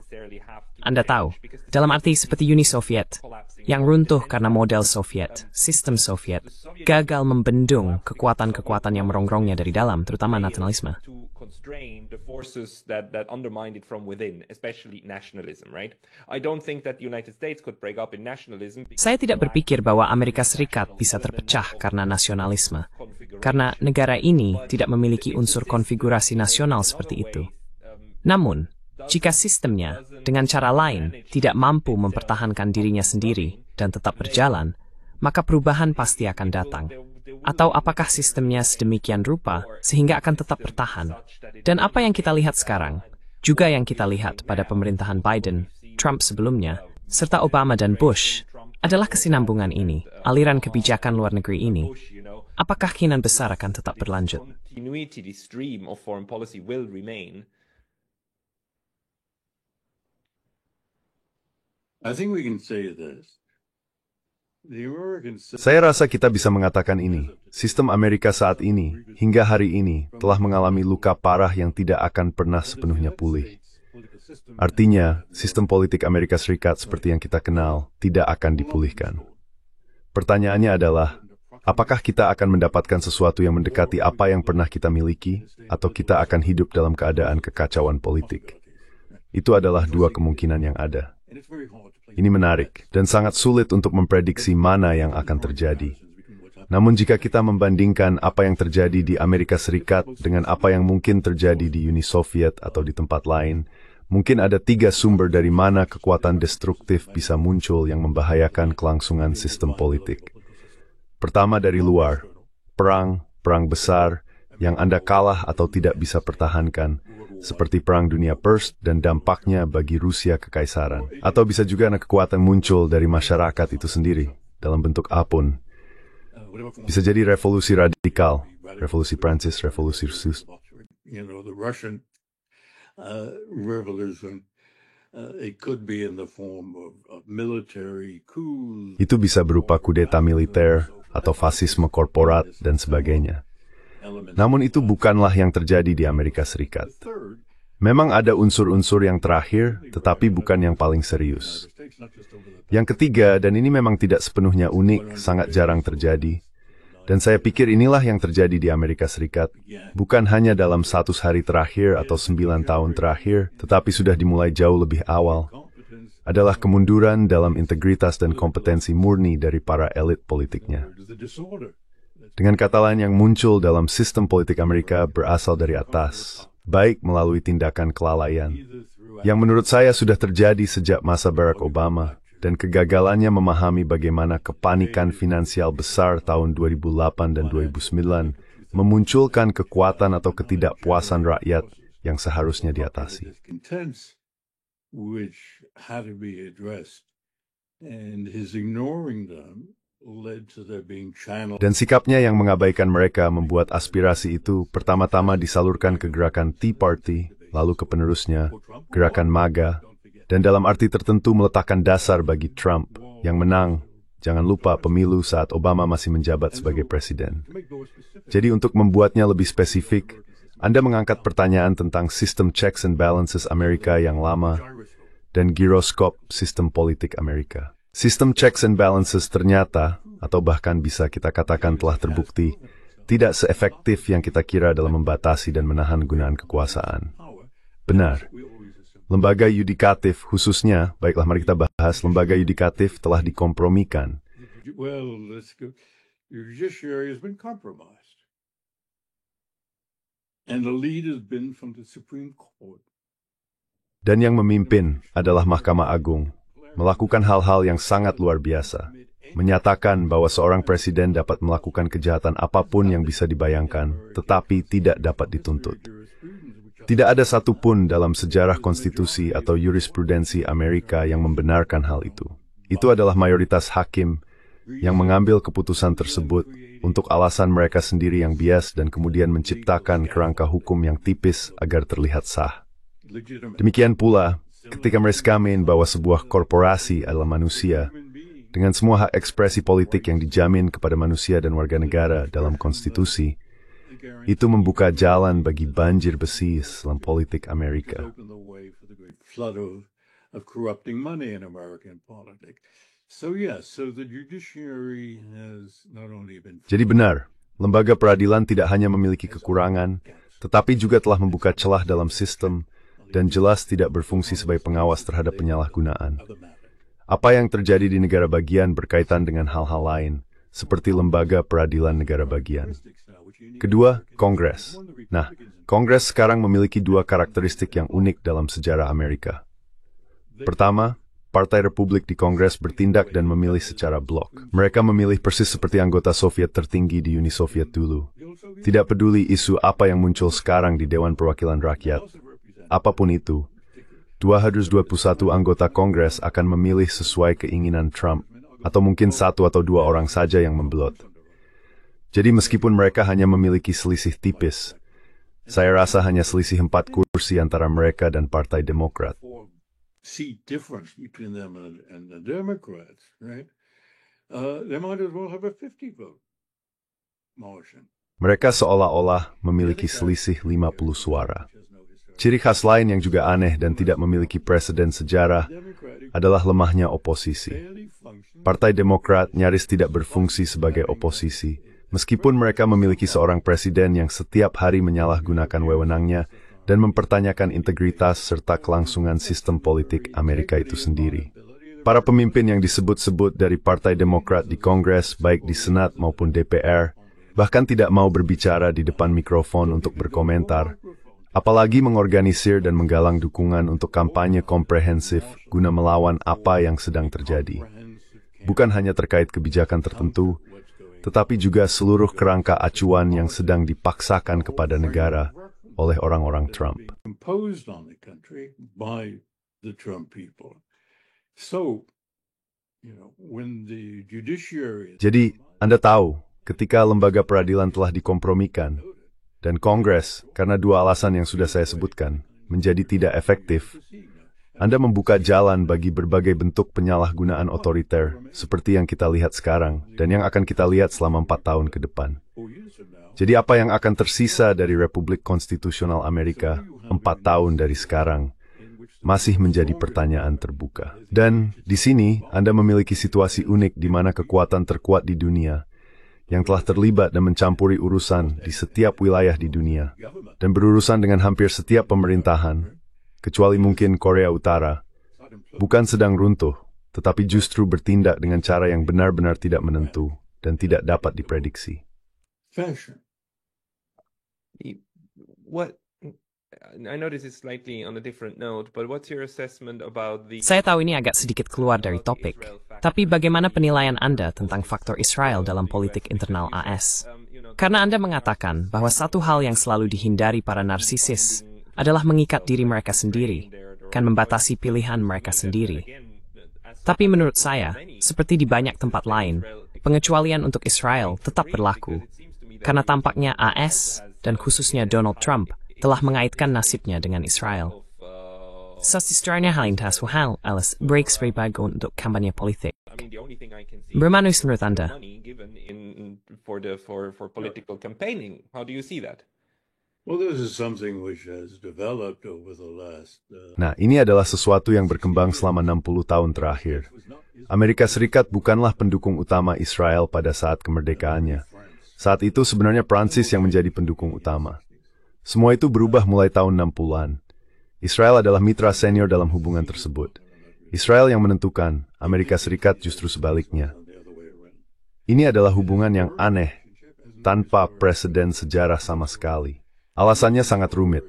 Anda tahu, dalam arti seperti Uni Soviet, yang runtuh karena model Soviet, sistem Soviet, gagal membendung kekuatan-kekuatan yang merongrongnya dari dalam, terutama nasionalisme. to constrain the forces that undermined it from within, especially nationalism, right? I don't think that the United States could break up in nationalism. Saya tidak berpikir bahwa Amerika Serikat bisa terpecah karena nasionalisme, karena negara ini tidak memiliki unsur konfigurasi nasional seperti itu. Namun, jika sistemnya, dengan cara lain, tidak mampu mempertahankan dirinya sendiri dan tetap berjalan, maka perubahan pasti akan datang. Atau apakah sistemnya sedemikian rupa sehingga akan tetap bertahan? Dan apa yang kita lihat sekarang, juga yang kita lihat pada pemerintahan Biden, Trump sebelumnya, serta Obama dan Bush, adalah kesinambungan ini, aliran kebijakan luar negeri ini. Apakah keinginan besar akan tetap berlanjut? Continuity, the stream of foreign policy will remain. I think we can say this. The American system Saya rasa kita bisa mengatakan ini. Sistem Amerika saat ini, hingga hari ini, telah mengalami luka parah yang tidak akan pernah sepenuhnya pulih. Artinya, sistem politik Amerika Serikat seperti yang kita kenal tidak akan dipulihkan. Pertanyaannya adalah, apakah kita akan mendapatkan sesuatu yang mendekati apa yang pernah kita miliki, atau kita akan hidup dalam keadaan kekacauan politik? Itu adalah dua kemungkinan yang ada. and it's very hard to play. Ini menarik, dan sangat sulit untuk memprediksi mana yang akan terjadi. Namun jika kita membandingkan apa yang terjadi di Amerika Serikat dengan apa yang mungkin terjadi di Uni Soviet atau di tempat lain, mungkin ada 3 sumber dari mana kekuatan destruktif bisa muncul yang membahayakan kelangsungan sistem politik. Pertama dari luar, perang besar yang Anda kalah atau tidak bisa pertahankan, seperti Perang Dunia First dan dampaknya bagi Rusia Kekaisaran. Atau bisa juga ada kekuatan muncul dari masyarakat itu sendiri, dalam bentuk apapun. Bisa jadi revolusi radikal, revolusi Prancis, revolusi Rusia. The Russian revolution, It could be in the form of military coups. Itu bisa berupa kudeta militer atau fasisme korporat dan sebagainya. Namun itu bukanlah yang terjadi di Amerika Serikat. Memang ada unsur-unsur yang terakhir, tetapi bukan yang paling serius. Yang ketiga, dan ini memang tidak sepenuhnya unik, sangat jarang terjadi. Dan saya pikir inilah yang terjadi di Amerika Serikat, bukan hanya dalam 100 hari terakhir atau 9 tahun terakhir, tetapi sudah dimulai jauh lebih awal, adalah kemunduran dalam integritas dan kompetensi murni dari para elit politiknya. Dengan kata lain, yang muncul dalam sistem politik Amerika berasal dari atas, baik melalui tindakan kelalaian, yang menurut saya sudah terjadi sejak masa Barack Obama, dan kegagalannya memahami bagaimana kepanikan finansial besar tahun 2008 dan 2009 memunculkan kekuatan atau ketidakpuasan rakyat yang seharusnya diatasi. Dan sikapnya yang mengabaikan mereka membuat aspirasi itu pertama-tama disalurkan ke gerakan Tea Party, lalu ke penerusnya, gerakan MAGA, dan dalam arti tertentu meletakkan dasar bagi Trump yang menang, jangan lupa, pemilu saat Obama masih menjabat sebagai presiden. Jadi untuk membuatnya lebih spesifik, Anda mengangkat pertanyaan tentang sistem checks and balances Amerika yang lama dan giroskop sistem politik Amerika. Sistem checks and balances ternyata, atau bahkan bisa kita katakan telah terbukti, tidak seefektif yang kita kira dalam membatasi dan menahan gunaan kekuasaan. Benar. Lembaga yudikatif khususnya, baiklah mari kita bahas, lembaga yudikatif telah dikompromikan. Dan yang memimpin adalah Mahkamah Agung, melakukan hal-hal yang sangat luar biasa, menyatakan bahwa seorang presiden dapat melakukan kejahatan apapun yang bisa dibayangkan, tetapi tidak dapat dituntut. Tidak ada satupun dalam sejarah konstitusi atau jurisprudensi Amerika yang membenarkan hal itu. Itu adalah mayoritas hakim yang mengambil keputusan tersebut untuk alasan mereka sendiri yang bias dan kemudian menciptakan kerangka hukum yang tipis agar terlihat sah. Demikian pula, ketika mereka mengamin bahwa sebuah korporasi adalah manusia, dengan semua hak ekspresi politik yang dijamin kepada manusia dan warga negara dalam konstitusi, itu membuka jalan bagi banjir besi dalam politik Amerika. Jadi benar, lembaga peradilan tidak hanya memiliki kekurangan, tetapi juga telah membuka celah dalam sistem dan jelas tidak berfungsi sebagai pengawas terhadap penyalahgunaan. Apa yang terjadi di negara bagian berkaitan dengan hal-hal lain, seperti lembaga peradilan negara bagian. Kedua, Kongres. Nah, Kongres sekarang memiliki dua karakteristik yang unik dalam sejarah Amerika. Pertama, Partai Republik di Kongres bertindak dan memilih secara blok. Mereka memilih persis seperti anggota Soviet tertinggi di Uni Soviet dulu. Tidak peduli isu apa yang muncul sekarang di Dewan Perwakilan Rakyat. Apapun itu, 221 anggota Kongres akan memilih sesuai keinginan Trump, atau mungkin satu atau dua orang saja yang membelot. Jadi meskipun mereka hanya memiliki selisih tipis, saya rasa hanya selisih 4 kursi antara mereka dan Partai Demokrat. Mereka seolah-olah memiliki selisih 50 suara. Ciri khas lain yang juga aneh dan tidak memiliki preseden sejarah adalah lemahnya oposisi. Partai Demokrat nyaris tidak berfungsi sebagai oposisi, meskipun mereka memiliki seorang presiden yang setiap hari menyalahgunakan wewenangnya dan mempertanyakan integritas serta kelangsungan sistem politik Amerika itu sendiri. Para pemimpin yang disebut-sebut dari Partai Demokrat di Kongres, baik di Senat maupun DPR, bahkan tidak mau berbicara di depan mikrofon untuk berkomentar, apalagi mengorganisir dan menggalang dukungan untuk kampanye komprehensif guna melawan apa yang sedang terjadi. Bukan hanya terkait kebijakan tertentu, tetapi juga seluruh kerangka acuan yang sedang dipaksakan kepada negara oleh orang-orang Trump. Jadi, Anda tahu, ketika lembaga peradilan telah dikompromikan, dan Kongres, karena dua alasan yang sudah saya sebutkan, menjadi tidak efektif, Anda membuka jalan bagi berbagai bentuk penyalahgunaan otoriter, seperti yang kita lihat sekarang, dan yang akan kita lihat selama 4 tahun ke depan. Jadi apa yang akan tersisa dari Republik Konstitusional Amerika 4 tahun dari sekarang, masih menjadi pertanyaan terbuka. Dan di sini, Anda memiliki situasi unik di mana kekuatan terkuat di dunia, yang telah terlibat dan mencampuri urusan di setiap wilayah di dunia, dan berurusan dengan hampir setiap pemerintahan, kecuali mungkin Korea Utara, bukan sedang runtuh, tetapi justru bertindak dengan cara yang benar-benar tidak menentu dan tidak dapat diprediksi. Fashion. What I know this is slightly on a different note, but what's your assessment about the Saya tahu ini agak sedikit keluar dari topik, tapi bagaimana penilaian Anda tentang faktor Israel dalam politik internal AS? Karena Anda mengatakan bahwa satu hal yang selalu dihindari para narsisis adalah mengikat diri mereka sendiri, kan membatasi pilihan mereka sendiri. Tapi menurut saya, seperti di banyak tempat lain, pengecualian untuk Israel tetap berlaku, karena tampaknya AS, dan khususnya Donald Trump, telah mengaitkan nasibnya dengan Israel. Sesuatunya hal yang hal alas break sebagai untuk kampanye politik. Bagaimana menurut Anda? For political campaigning, how do you see that? Well, this is something which has developed over the last. Nah, ini adalah sesuatu yang berkembang selama 60 tahun terakhir. Amerika Serikat bukanlah pendukung utama Israel pada saat kemerdekaannya. Saat itu sebenarnya Prancis yang menjadi pendukung utama. Semua itu berubah mulai tahun 60-an. Israel adalah mitra senior dalam hubungan tersebut. Israel yang menentukan, Amerika Serikat justru sebaliknya. Ini adalah hubungan yang aneh, tanpa preseden sejarah sama sekali. Alasannya sangat rumit.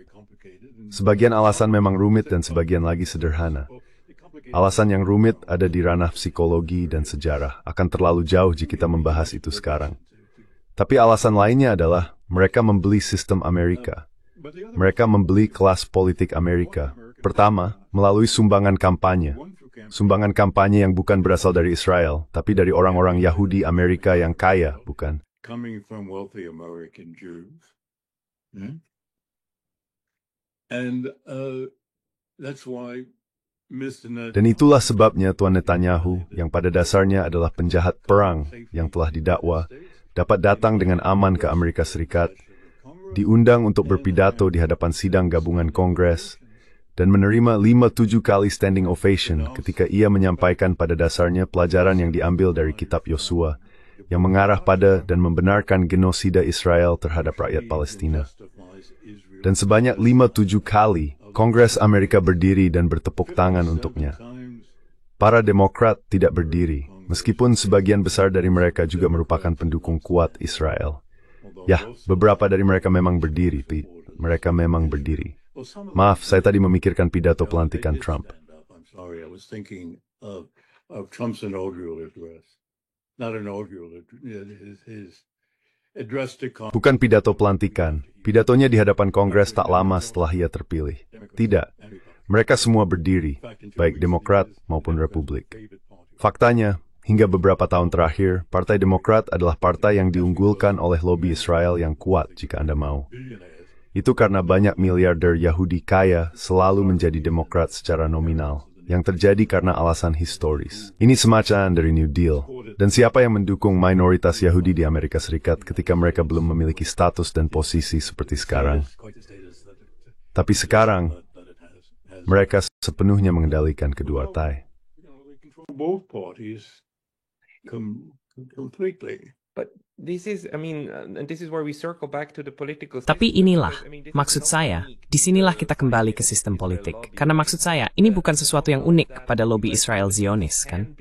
Sebagian alasan memang rumit dan sebagian lagi sederhana. Alasan yang rumit ada di ranah psikologi dan sejarah, akan terlalu jauh jika kita membahas itu sekarang. Tapi alasan lainnya adalah mereka membeli sistem Amerika. Mereka membeli kelas politik Amerika. Pertama, melalui sumbangan kampanye. Sumbangan kampanye yang bukan berasal dari Israel, tapi dari orang-orang Yahudi Amerika yang kaya, bukan? Coming from wealthy American Jews. And that's why Mr. Dan itulah sebabnya Tuan Netanyahu, yang pada dasarnya adalah penjahat perang yang telah didakwa, dapat datang dengan aman ke Amerika Serikat, diundang untuk berpidato di hadapan sidang gabungan Kongres, dan menerima 5-7 kali standing ovation ketika ia menyampaikan pada dasarnya pelajaran yang diambil dari kitab Yosua, yang mengarah pada dan membenarkan genosida Israel terhadap rakyat Palestina. Dan sebanyak 5-7 kali, Kongres Amerika berdiri dan bertepuk tangan untuknya. Para Demokrat tidak berdiri, meskipun sebagian besar dari mereka juga merupakan pendukung kuat Israel. Ya, beberapa dari mereka memang berdiri, Pete. Mereka memang berdiri. Maaf, saya tadi memikirkan pidato pelantikan Trump. I'm sorry, I was thinking of Trump's inaugural address. Not inaugural, his address to Congress. Bukan pidato pelantikan. Pidatonya di hadapan Kongres tak lama setelah ia terpilih. Tidak. Mereka semua berdiri, baik Demokrat maupun Republik. Faktanya, hingga beberapa tahun terakhir, Partai Demokrat adalah partai yang diunggulkan oleh lobi Israel yang kuat jika Anda mau. Itu karena banyak miliarder Yahudi kaya selalu menjadi Demokrat secara nominal, yang terjadi karena alasan historis. Ini semacam dari New Deal. Dan siapa yang mendukung minoritas Yahudi di Amerika Serikat ketika mereka belum memiliki status dan posisi seperti sekarang? Tapi sekarang, mereka sepenuhnya mengendalikan kedua partai. Both parties completely. But this is, I mean, and this is where we circle back to the political. Tapi inilah, maksud saya, disinilah kita kembali ke sistem politik. Karena maksud saya, ini bukan sesuatu yang unik pada lobi Israel Zionis, kan?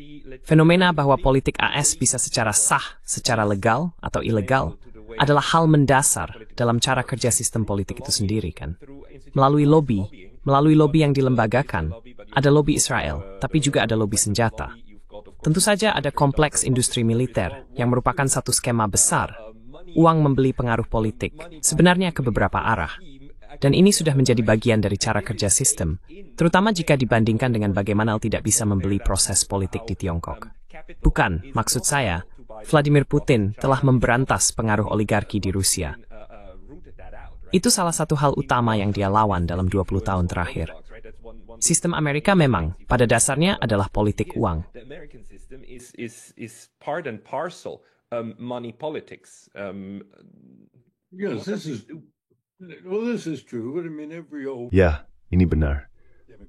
Fenomena bahwa politik AS bisa secara sah, secara legal atau ilegal, adalah hal mendasar dalam cara kerja sistem politik itu sendiri, kan? Melalui lobby yang dilembagakan, ada lobby Israel, tapi juga ada lobby senjata. Tentu saja ada kompleks industri militer yang merupakan satu skema besar, uang membeli pengaruh politik, sebenarnya ke beberapa arah. Dan ini sudah menjadi bagian dari cara kerja sistem, terutama jika dibandingkan dengan bagaimana tidak bisa membeli proses politik di Tiongkok. Bukan, maksud saya, Vladimir Putin telah memberantas pengaruh oligarki di Rusia. Itu salah satu hal utama yang dia lawan dalam 20 tahun terakhir. Sistem Amerika memang pada dasarnya adalah politik uang. The American system is part and parcel money politics. Yes, this is true, but I mean every old Ya, ini benar.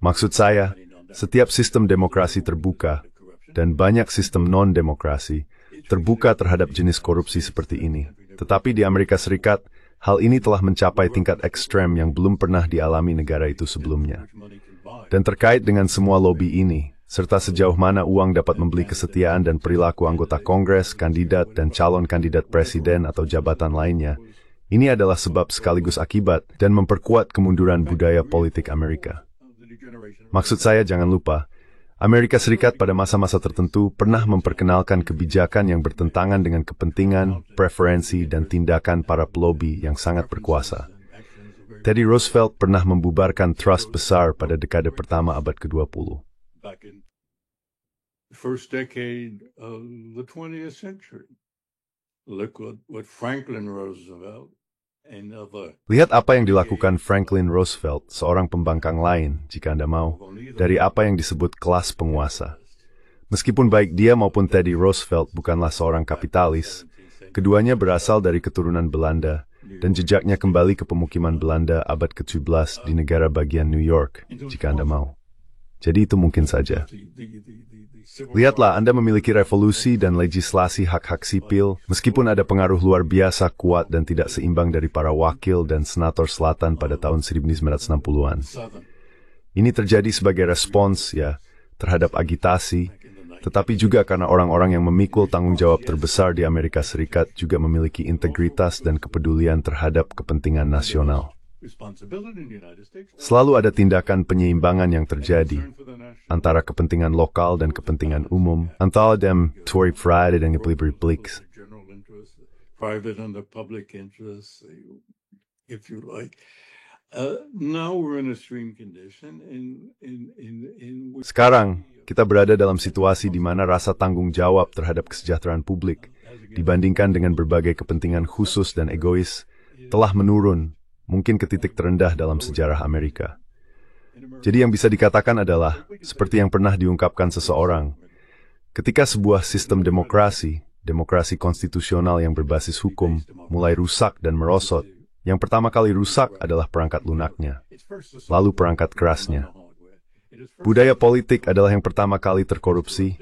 Maksud saya, setiap sistem demokrasi terbuka dan banyak sistem non-demokrasi terbuka terhadap jenis korupsi seperti ini. Tetapi di Amerika Serikat, hal ini telah mencapai tingkat ekstrem yang belum pernah dialami negara itu sebelumnya. Dan terkait dengan semua lobi ini, serta sejauh mana uang dapat membeli kesetiaan dan perilaku anggota Kongres, kandidat, dan calon kandidat presiden atau jabatan lainnya, ini adalah sebab sekaligus akibat dan memperkuat kemunduran budaya politik Amerika. Maksud saya, jangan lupa, Amerika Serikat pada masa-masa tertentu pernah memperkenalkan kebijakan yang bertentangan dengan kepentingan, preferensi, dan tindakan para pelobi yang sangat berkuasa. Teddy Roosevelt pernah membubarkan trust besar pada dekade pertama abad ke-20. back in the first decade of the 20th century. Look what Franklin Roosevelt and other Lihat apa yang dilakukan Franklin Roosevelt, seorang pembangkang lain, jika Anda mau, dari apa yang disebut kelas penguasa. Meskipun baik dia maupun Teddy Roosevelt bukanlah seorang kapitalis, keduanya berasal dari keturunan Belanda, dan jejaknya kembali ke pemukiman Belanda abad ke-17 di negara bagian New York, jika Anda mau. Jadi itu mungkin saja. Lihatlah, Anda memiliki revolusi dan legislasi hak-hak sipil, meskipun ada pengaruh luar biasa kuat dan tidak seimbang dari para wakil dan senator selatan pada tahun 1960-an. Ini terjadi sebagai respons, terhadap agitasi, tetapi juga karena orang-orang yang memikul tanggung jawab terbesar di Amerika Serikat juga memiliki integritas dan kepedulian terhadap kepentingan nasional. Selalu ada tindakan penyeimbangan yang terjadi antara kepentingan lokal dan kepentingan umum, antara dem Tory Pride dan public. private and the public interest, if you like. Now we're in a stream condition in which Sekarang, kita berada dalam situasi di mana rasa tanggung jawab terhadap kesejahteraan publik dibandingkan dengan berbagai kepentingan khusus dan egois telah menurun, mungkin ke titik terendah dalam sejarah Amerika. Jadi yang bisa dikatakan adalah, seperti yang pernah diungkapkan seseorang, ketika sebuah sistem demokrasi konstitusional yang berbasis hukum, mulai rusak dan merosot, yang pertama kali rusak adalah perangkat lunaknya, lalu perangkat kerasnya. Budaya politik adalah yang pertama kali terkorupsi,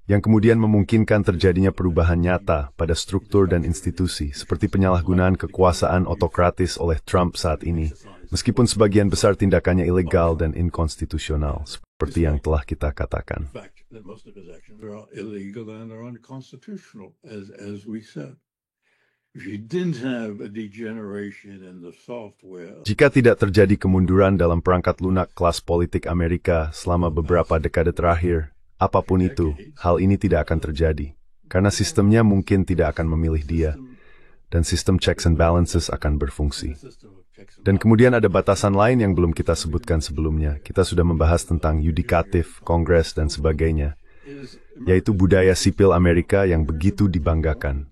yang kemudian memungkinkan terjadinya perubahan nyata pada struktur dan institusi, seperti penyalahgunaan kekuasaan otokratis oleh Trump saat ini, meskipun sebagian besar tindakannya ilegal dan inkonstitusional, seperti yang telah kita katakan. fact that most of his actions are illegal and are unconstitutional, as we said. If you didn't have a degeneration in the software, Jika tidak terjadi kemunduran dalam perangkat lunak kelas politik Amerika selama beberapa dekade terakhir, apapun itu, hal ini tidak akan terjadi, karena sistemnya mungkin tidak akan memilih dia, dan sistem checks and balances akan berfungsi. Dan kemudian ada batasan lain yang belum kita sebutkan sebelumnya. Kita sudah membahas tentang yudikatif, kongres, dan sebagainya, yaitu budaya sipil Amerika yang begitu dibanggakan.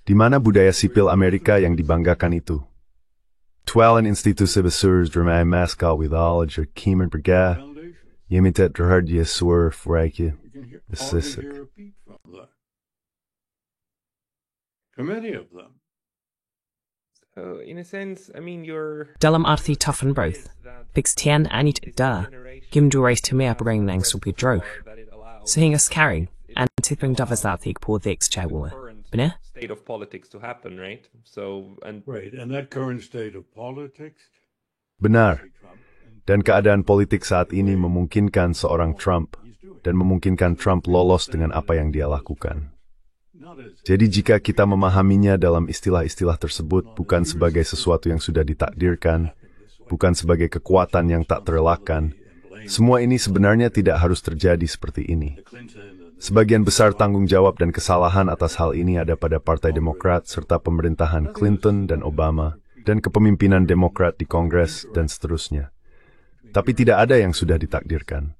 Di mana budaya sipil Amerika yang dibanggakan itu? Twelve institusi besar drama maskal with all your Keeman Berga, Yemitet Gerhardia Sur Freike, you can hardly hear a beat from that. For many of them. So in a sense, I mean, you're Dalam arti toughen both, Bix tian anit da, gim durais tumea bring nang supi droch, sehingga sekarang, antipeng davazatik por the exchange. Benar? state of politics to happen, right? So, and Right, and that current state of politics, Benar. Dan keadaan politik saat ini memungkinkan seorang Trump dan memungkinkan Trump lolos dengan apa yang dia lakukan. not as Jadi jika kita memahaminya dalam istilah-istilah tersebut bukan sebagai sesuatu yang sudah ditakdirkan, bukan sebagai kekuatan yang tak terelakkan, semua ini sebenarnya tidak harus terjadi seperti ini. Clinton and Sebagian besar tanggung jawab dan kesalahan atas hal ini ada pada Partai Demokrat serta pemerintahan Clinton dan Obama, dan kepemimpinan Demokrat di Kongres dan seterusnya. Tapi tidak ada yang sudah ditakdirkan.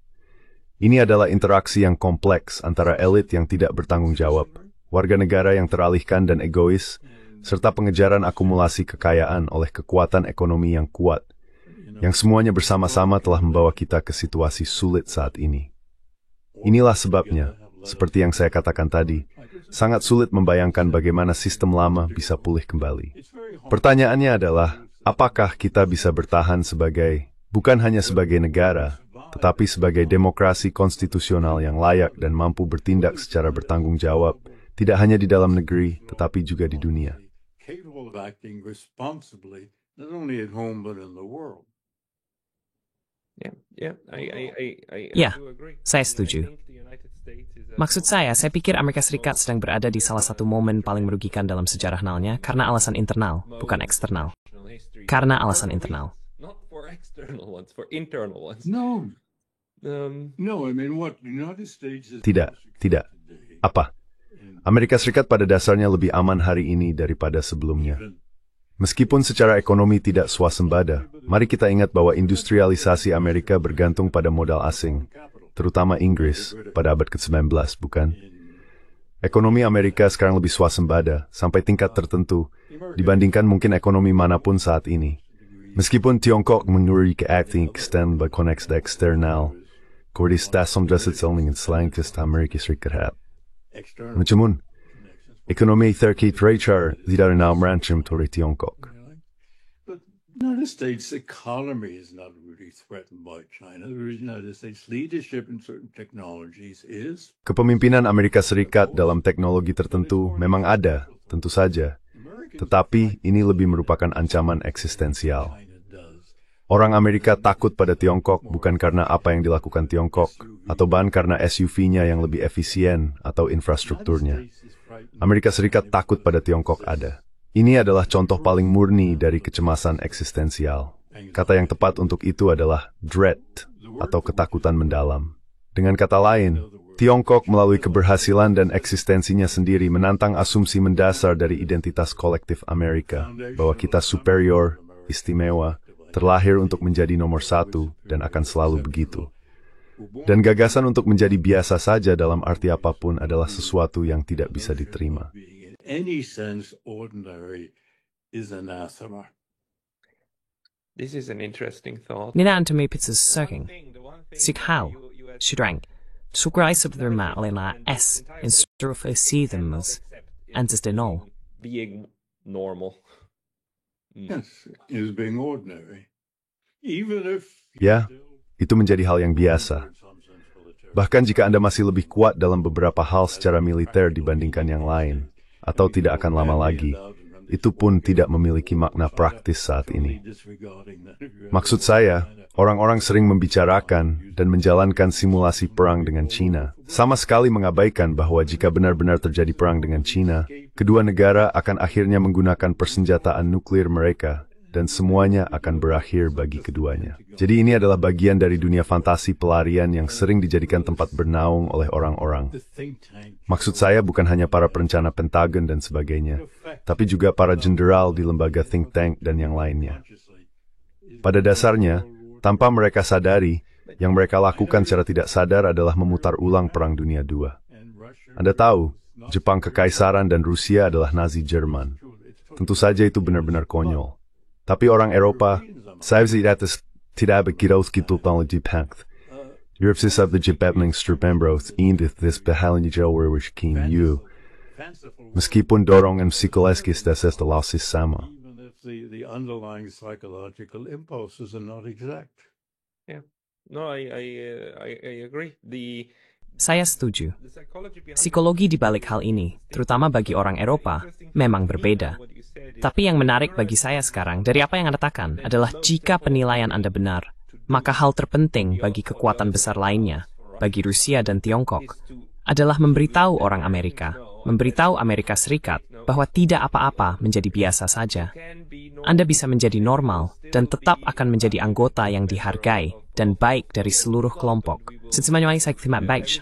Ini adalah interaksi yang kompleks antara elit yang tidak bertanggung jawab, warga negara yang teralihkan dan egois, serta pengejaran akumulasi kekayaan oleh kekuatan ekonomi yang kuat, yang semuanya bersama-sama telah membawa kita ke situasi sulit saat ini. Inilah sebabnya, seperti yang saya katakan tadi, sangat sulit membayangkan bagaimana sistem lama bisa pulih kembali. Pertanyaannya adalah, apakah kita bisa bertahan bukan hanya sebagai negara, tetapi sebagai demokrasi konstitusional yang layak dan mampu bertindak secara bertanggung jawab, tidak hanya di dalam negeri, tetapi juga di dunia. Capable of acting responsibly, not only at home but in the world. Ya, saya setuju. Maksud saya pikir Amerika Serikat sedang berada di salah satu momen paling merugikan dalam sejarah nasionalnya karena alasan internal, bukan eksternal. Karena alasan internal. Not for external ones, for internal ones. No. No, I mean what the United States is Tidak. Apa? Amerika Serikat pada dasarnya lebih aman hari ini daripada sebelumnya. Meskipun secara ekonomi tidak swasembada, mari kita ingat bahwa industrialisasi Amerika bergantung pada modal asing, terutama Inggris, pada abad ke-19, bukan? Ekonomi Amerika sekarang lebih swasembada, sampai tingkat tertentu, dibandingkan mungkin ekonomi manapun saat ini. Meskipun Tiongkok memiliki acting extend by connects external, koordinasi dengan selangkah Amerika Serikat. Namun, ekonomi terkait tidak merancang oleh Tiongkok. But the United States economy is not really threatened by China. The United States leadership in certain technologies is. Kepemimpinan Amerika Serikat dalam teknologi tertentu memang ada, tentu saja. Tetapi ini lebih merupakan ancaman eksistensial. Orang Amerika takut pada Tiongkok bukan karena apa yang dilakukan Tiongkok, atau bahkan karena SUV-nya yang lebih efisien atau infrastrukturnya. Amerika Serikat takut pada Tiongkok ada. Ini adalah contoh paling murni dari kecemasan eksistensial. Kata yang tepat untuk itu adalah dread, atau ketakutan mendalam. Dengan kata lain, Tiongkok melalui keberhasilan dan eksistensinya sendiri menantang asumsi mendasar dari identitas kolektif Amerika, bahwa kita superior, istimewa, terlahir untuk menjadi nomor satu, dan akan selalu begitu. Dan gagasan untuk menjadi biasa saja dalam arti apapun adalah sesuatu yang tidak bisa diterima. In any sense, ordinary is anathema. This is an interesting thought. Nina antomipits söking. Sikhau, Shudrang, Sukrai subdrima olena S in strophe sithemus, antes de nol. Being normal. Yes, is being ordinary. Even if Ya, itu menjadi hal yang biasa. Bahkan jika Anda masih lebih kuat dalam beberapa hal secara militer dibandingkan yang lain, atau tidak akan lama lagi, itu pun tidak memiliki makna praktis saat ini. Maksud saya, orang-orang sering membicarakan dan menjalankan simulasi perang dengan China, sama sekali mengabaikan bahwa jika benar-benar terjadi perang dengan China, kedua negara akan akhirnya menggunakan persenjataan nuklir mereka, dan semuanya akan berakhir bagi keduanya. Jadi ini adalah bagian dari dunia fantasi pelarian yang sering dijadikan tempat bernaung oleh orang-orang. Maksud saya bukan hanya para perencana Pentagon dan sebagainya, tapi juga para jenderal di lembaga think tank dan yang lainnya. Pada dasarnya, tanpa mereka sadari, yang mereka lakukan secara tidak sadar adalah memutar ulang Perang Dunia II. Anda tahu, Jepang Kekaisaran dan Rusia adalah Nazi Jerman. Tentu saja itu benar-benar konyol. Tapi orang Eropa, saya tidak begitu teknologi pakt. Europe sisa berbanding strupembros indith this behalnya jauh kin you. Meskipun dorongan psikologis dasar telosis sama. even if the underlying psychological impulses are not exact. Yeah. No, I agree. Saya setuju. The psychology behind Psikologi di balik hal ini, terutama bagi orang Eropa, memang berbeda. Tapi yang menarik bagi saya sekarang dari apa yang Anda katakan adalah jika penilaian Anda benar, maka hal terpenting bagi kekuatan besar lainnya, bagi Rusia dan Tiongkok, adalah memberitahu orang Amerika, memberitahu Amerika Serikat bahwa tidak apa-apa menjadi biasa saja. Anda bisa menjadi normal dan tetap akan menjadi anggota yang dihargai dan baik dari seluruh kelompok. Semuanya saya tidak baik.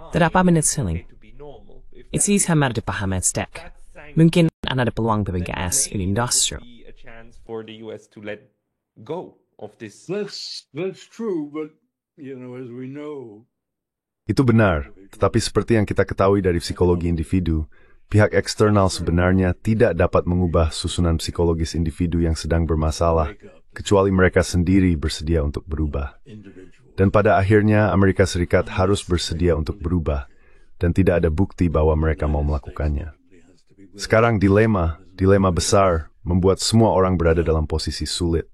Terdapat menit siling. It's easy hamar dipahami stek. Mungkin Anda ada peluang BBGS in industrial. a chance for the US to let go of this. That's true, but as we know, Itu benar, tetapi seperti yang kita ketahui dari psikologi individu, pihak eksternal sebenarnya tidak dapat mengubah susunan psikologis individu yang sedang bermasalah kecuali mereka sendiri bersedia untuk berubah. Dan pada akhirnya Amerika Serikat harus bersedia untuk berubah, dan tidak ada bukti bahwa mereka mau melakukannya. Sekarang dilema besar membuat semua orang berada dalam posisi sulit.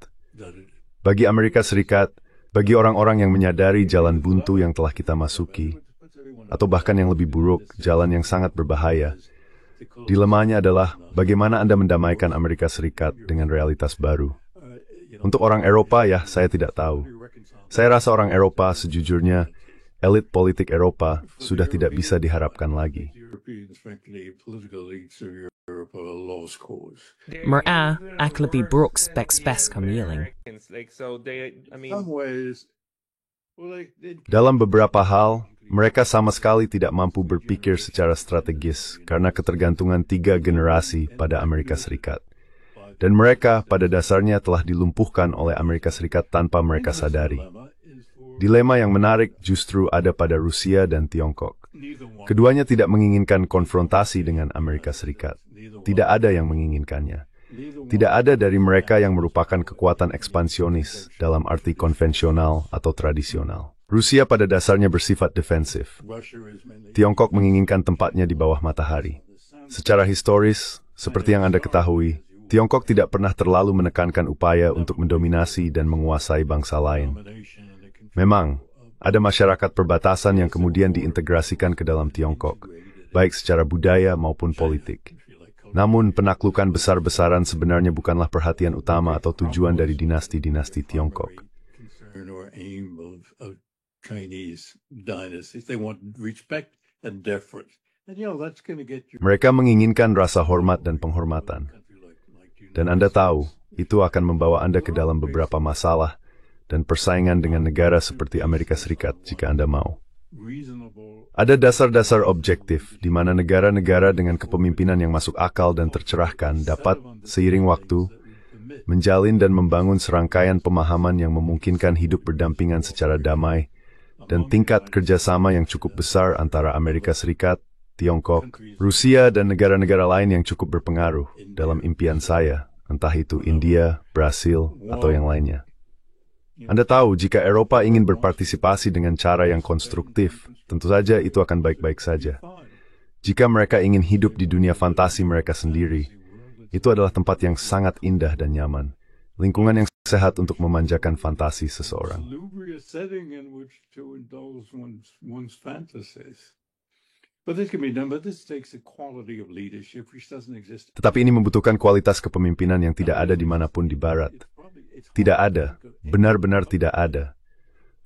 Bagi Amerika Serikat, bagi orang-orang yang menyadari jalan buntu yang telah kita masuki, atau bahkan yang lebih buruk, jalan yang sangat berbahaya, dilemanya adalah bagaimana Anda mendamaikan Amerika Serikat dengan realitas baru. Untuk orang Eropa, ya, saya tidak tahu. Saya rasa orang Eropa, sejujurnya, elit politik Eropa sudah tidak bisa diharapkan lagi. Mereka lebih buruk spek-spek kemiling. Dalam beberapa hal, mereka sama sekali tidak mampu berpikir secara strategis karena ketergantungan 3 generasi pada Amerika Serikat. Dan mereka pada dasarnya telah dilumpuhkan oleh Amerika Serikat tanpa mereka sadari. Dilema yang menarik justru ada pada Rusia dan Tiongkok. Keduanya tidak menginginkan konfrontasi dengan Amerika Serikat. Tidak ada yang menginginkannya. Tidak ada dari mereka yang merupakan kekuatan ekspansionis dalam arti konvensional atau tradisional. Rusia pada dasarnya bersifat defensif. Tiongkok menginginkan tempatnya di bawah matahari. Secara historis, seperti yang Anda ketahui, Tiongkok tidak pernah terlalu menekankan upaya untuk mendominasi dan menguasai bangsa lain. Memang, ada masyarakat perbatasan yang kemudian diintegrasikan ke dalam Tiongkok, baik secara budaya maupun politik. Namun, penaklukan besar-besaran sebenarnya bukanlah perhatian utama atau tujuan dari dinasti-dinasti Tiongkok. Mereka menginginkan rasa hormat dan penghormatan. Dan Anda tahu, itu akan membawa Anda ke dalam beberapa masalah dan persaingan dengan negara seperti Amerika Serikat jika Anda mau. Ada dasar-dasar objektif di mana negara-negara dengan kepemimpinan yang masuk akal dan tercerahkan dapat, seiring waktu, menjalin dan membangun serangkaian pemahaman yang memungkinkan hidup berdampingan secara damai, dan tingkat kerjasama yang cukup besar antara Amerika Serikat, Tiongkok, Rusia, dan negara-negara lain yang cukup berpengaruh dalam impian saya, entah itu India, Brasil, atau yang lainnya. Anda tahu, jika Eropa ingin berpartisipasi dengan cara yang konstruktif, tentu saja itu akan baik-baik saja. Jika mereka ingin hidup di dunia fantasi mereka sendiri, itu adalah tempat yang sangat indah dan nyaman. Lingkungan yang sehat untuk memanjakan fantasi seseorang. Tetapi ini membutuhkan kualitas kepemimpinan yang tidak ada dimanapun di Barat. Tidak ada, benar-benar tidak ada.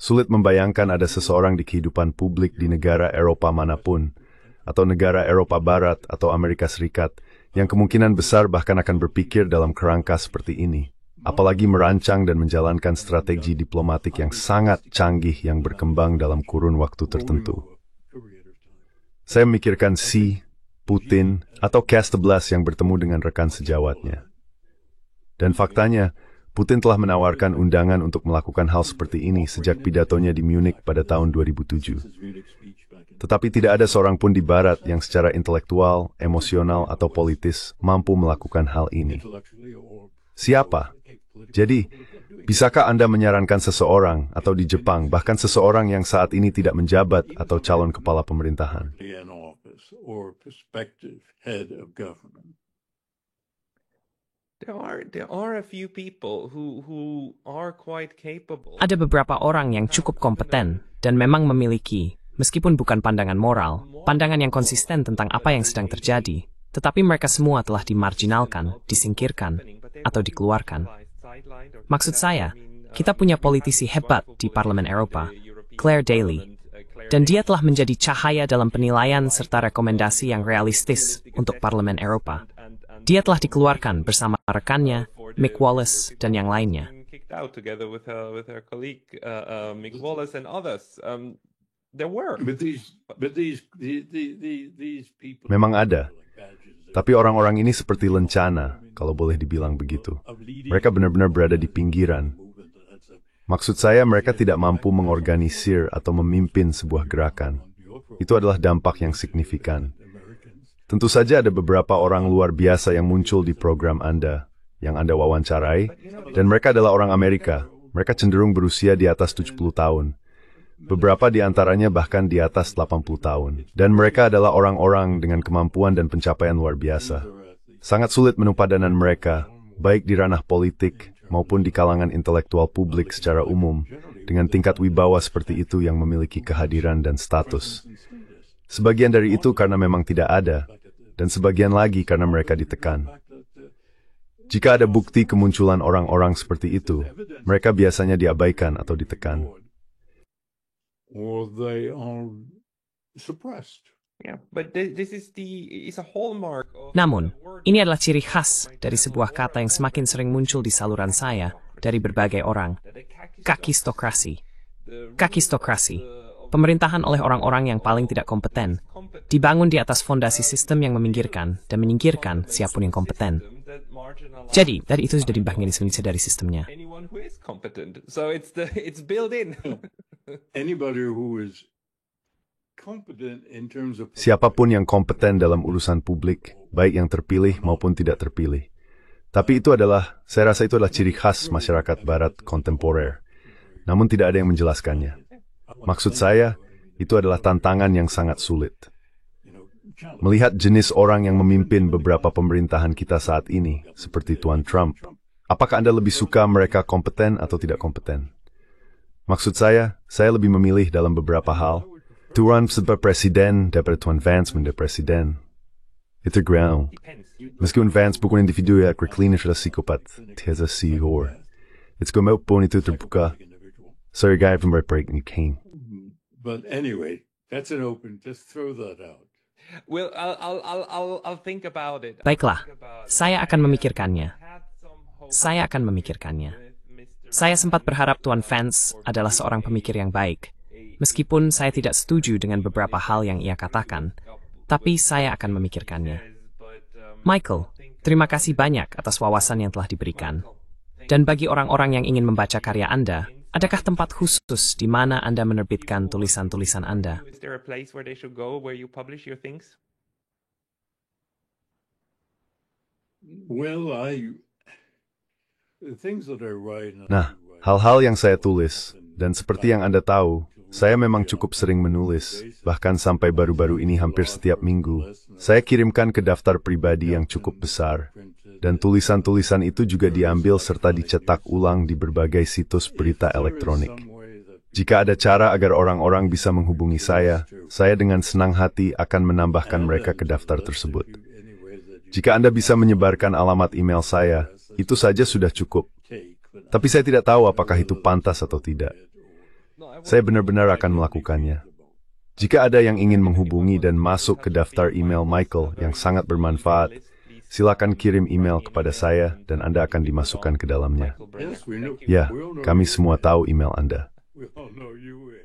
Sulit membayangkan ada seseorang di kehidupan publik di negara Eropa manapun, atau negara Eropa Barat atau Amerika Serikat, yang kemungkinan besar bahkan akan berpikir dalam kerangka seperti ini. Apalagi merancang dan menjalankan strategi diplomatik yang sangat canggih yang berkembang dalam kurun waktu tertentu. Saya memikirkan Xi, Putin, atau Kastelblas yang bertemu dengan rekan sejawatnya. Dan faktanya, Putin telah menawarkan undangan untuk melakukan hal seperti ini sejak pidatonya di Munich pada tahun 2007. Tetapi tidak ada seorang pun di Barat yang secara intelektual, emosional, atau politis mampu melakukan hal ini. Siapa? Jadi, bisakah Anda menyarankan seseorang, atau di Jepang, bahkan seseorang yang saat ini tidak menjabat atau calon kepala pemerintahan? Ada beberapa orang yang cukup kompeten dan memang memiliki, meskipun bukan pandangan moral, pandangan yang konsisten tentang apa yang sedang terjadi, tetapi mereka semua telah dimarginalkan, disingkirkan, atau dikeluarkan. Maksud saya, kita punya politisi hebat di Parlemen Eropa, Claire Daly, dan dia telah menjadi cahaya dalam penilaian serta rekomendasi yang realistis untuk Parlemen Eropa. Dia telah dikeluarkan bersama rekannya, Mick Wallace, dan yang lainnya. Memang ada. Tapi orang-orang ini seperti lencana, kalau boleh dibilang begitu. Mereka benar-benar berada di pinggiran. Maksud saya, mereka tidak mampu mengorganisir atau memimpin sebuah gerakan. Itu adalah dampak yang signifikan. Tentu saja ada beberapa orang luar biasa yang muncul di program Anda. yang Anda wawancarai, dan mereka adalah orang Amerika. Mereka cenderung berusia di atas 70 tahun. Beberapa di antaranya bahkan di atas 80 tahun. Dan mereka adalah orang-orang dengan kemampuan dan pencapaian luar biasa. Sangat sulit menupadanan mereka, baik di ranah politik maupun di kalangan intelektual publik secara umum, dengan tingkat wibawa seperti itu yang memiliki kehadiran dan status. Sebagian dari itu karena memang tidak ada, dan sebagian lagi karena mereka ditekan. Jika ada bukti kemunculan orang-orang seperti itu, mereka biasanya diabaikan atau ditekan. Or they are suppressed. Yeah, but this is a hallmark of Namun, ini adalah ciri khas dari sebuah kata yang semakin sering muncul di saluran saya dari berbagai orang. Kakistokrasi. Kakistokrasi. Pemerintahan oleh orang-orang yang paling tidak kompeten. Dibangun di atas fondasi sistem yang meminggirkan dan menyingkirkan siapapun yang kompeten. Jadi, dari itu sudah dibangun dari sistemnya. anyone who is competent. So it's built in. Anybody who is competent in terms of Siapapun yang kompeten dalam urusan publik, baik yang terpilih maupun tidak terpilih. Tapi saya rasa itu adalah ciri khas masyarakat barat kontemporer. Namun tidak ada yang menjelaskannya. Maksud saya, itu adalah tantangan yang sangat sulit. Melihat jenis orang yang memimpin beberapa pemerintahan kita saat ini, seperti Tuan Trump, apakah Anda lebih suka mereka kompeten atau tidak kompeten? Maksud saya lebih memilih dalam beberapa hal. Tuan sebagai presiden daripada Tuan Vance menjadi presiden. Itu ground. Meskipun Vance bukan individu yang sudah psikopat, tiada sihor. It's go maupun itu terbuka. Sorry guy from break you came. But anyway, that's an open, just throw that out. Well, I'll think about it. Baiklah, saya akan memikirkannya. Saya sempat berharap Tuan Vance adalah seorang pemikir yang baik. Meskipun saya tidak setuju dengan beberapa hal yang ia katakan, tapi saya akan memikirkannya. Michael, terima kasih banyak atas wawasan yang telah diberikan. Dan bagi orang-orang yang ingin membaca karya Anda, adakah tempat khusus di mana Anda menerbitkan tulisan-tulisan Anda? Is there a place where they should go where you publish your things? Well, the things that I write. Nah, hal-hal yang saya tulis, dan seperti yang Anda tahu, saya memang cukup sering menulis, bahkan sampai baru-baru ini hampir setiap minggu. Saya kirimkan ke daftar pribadi yang cukup besar, dan tulisan-tulisan itu juga diambil serta dicetak ulang di berbagai situs berita elektronik. Jika ada cara agar orang-orang bisa menghubungi saya dengan senang hati akan menambahkan mereka ke daftar tersebut. Jika Anda bisa menyebarkan alamat email saya, itu saja sudah cukup. Tapi saya tidak tahu apakah itu pantas atau tidak. Saya benar-benar akan melakukannya. Jika ada yang ingin menghubungi dan masuk ke daftar email Michael yang sangat bermanfaat, silakan kirim email kepada saya dan Anda akan dimasukkan ke dalamnya. Ya, kami semua tahu email Anda.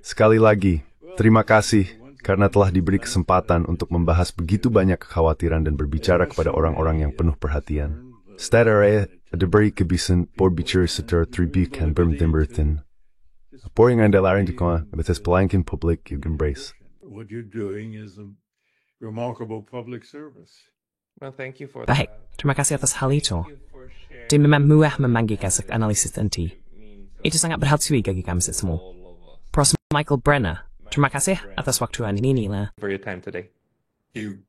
Sekali lagi, terima kasih karena telah diberi kesempatan untuk membahas begitu banyak kekhawatiran dan berbicara kepada orang-orang yang penuh perhatian. Stadare, diberi kebisan berbicara secara terbuka dan bertimbertin. Por yang Anda larin di kona, betes pelayanan publik you embrace. What you're doing is a remarkable public service. Well, thank you for Baik, terima kasih atas hal itu. Dan memang mudah membagikan analisis nanti. Itu sangat berhasil bagi kami semua. Prof. Michael Brenner, terima kasih atas waktu Anda ini. for your time today. You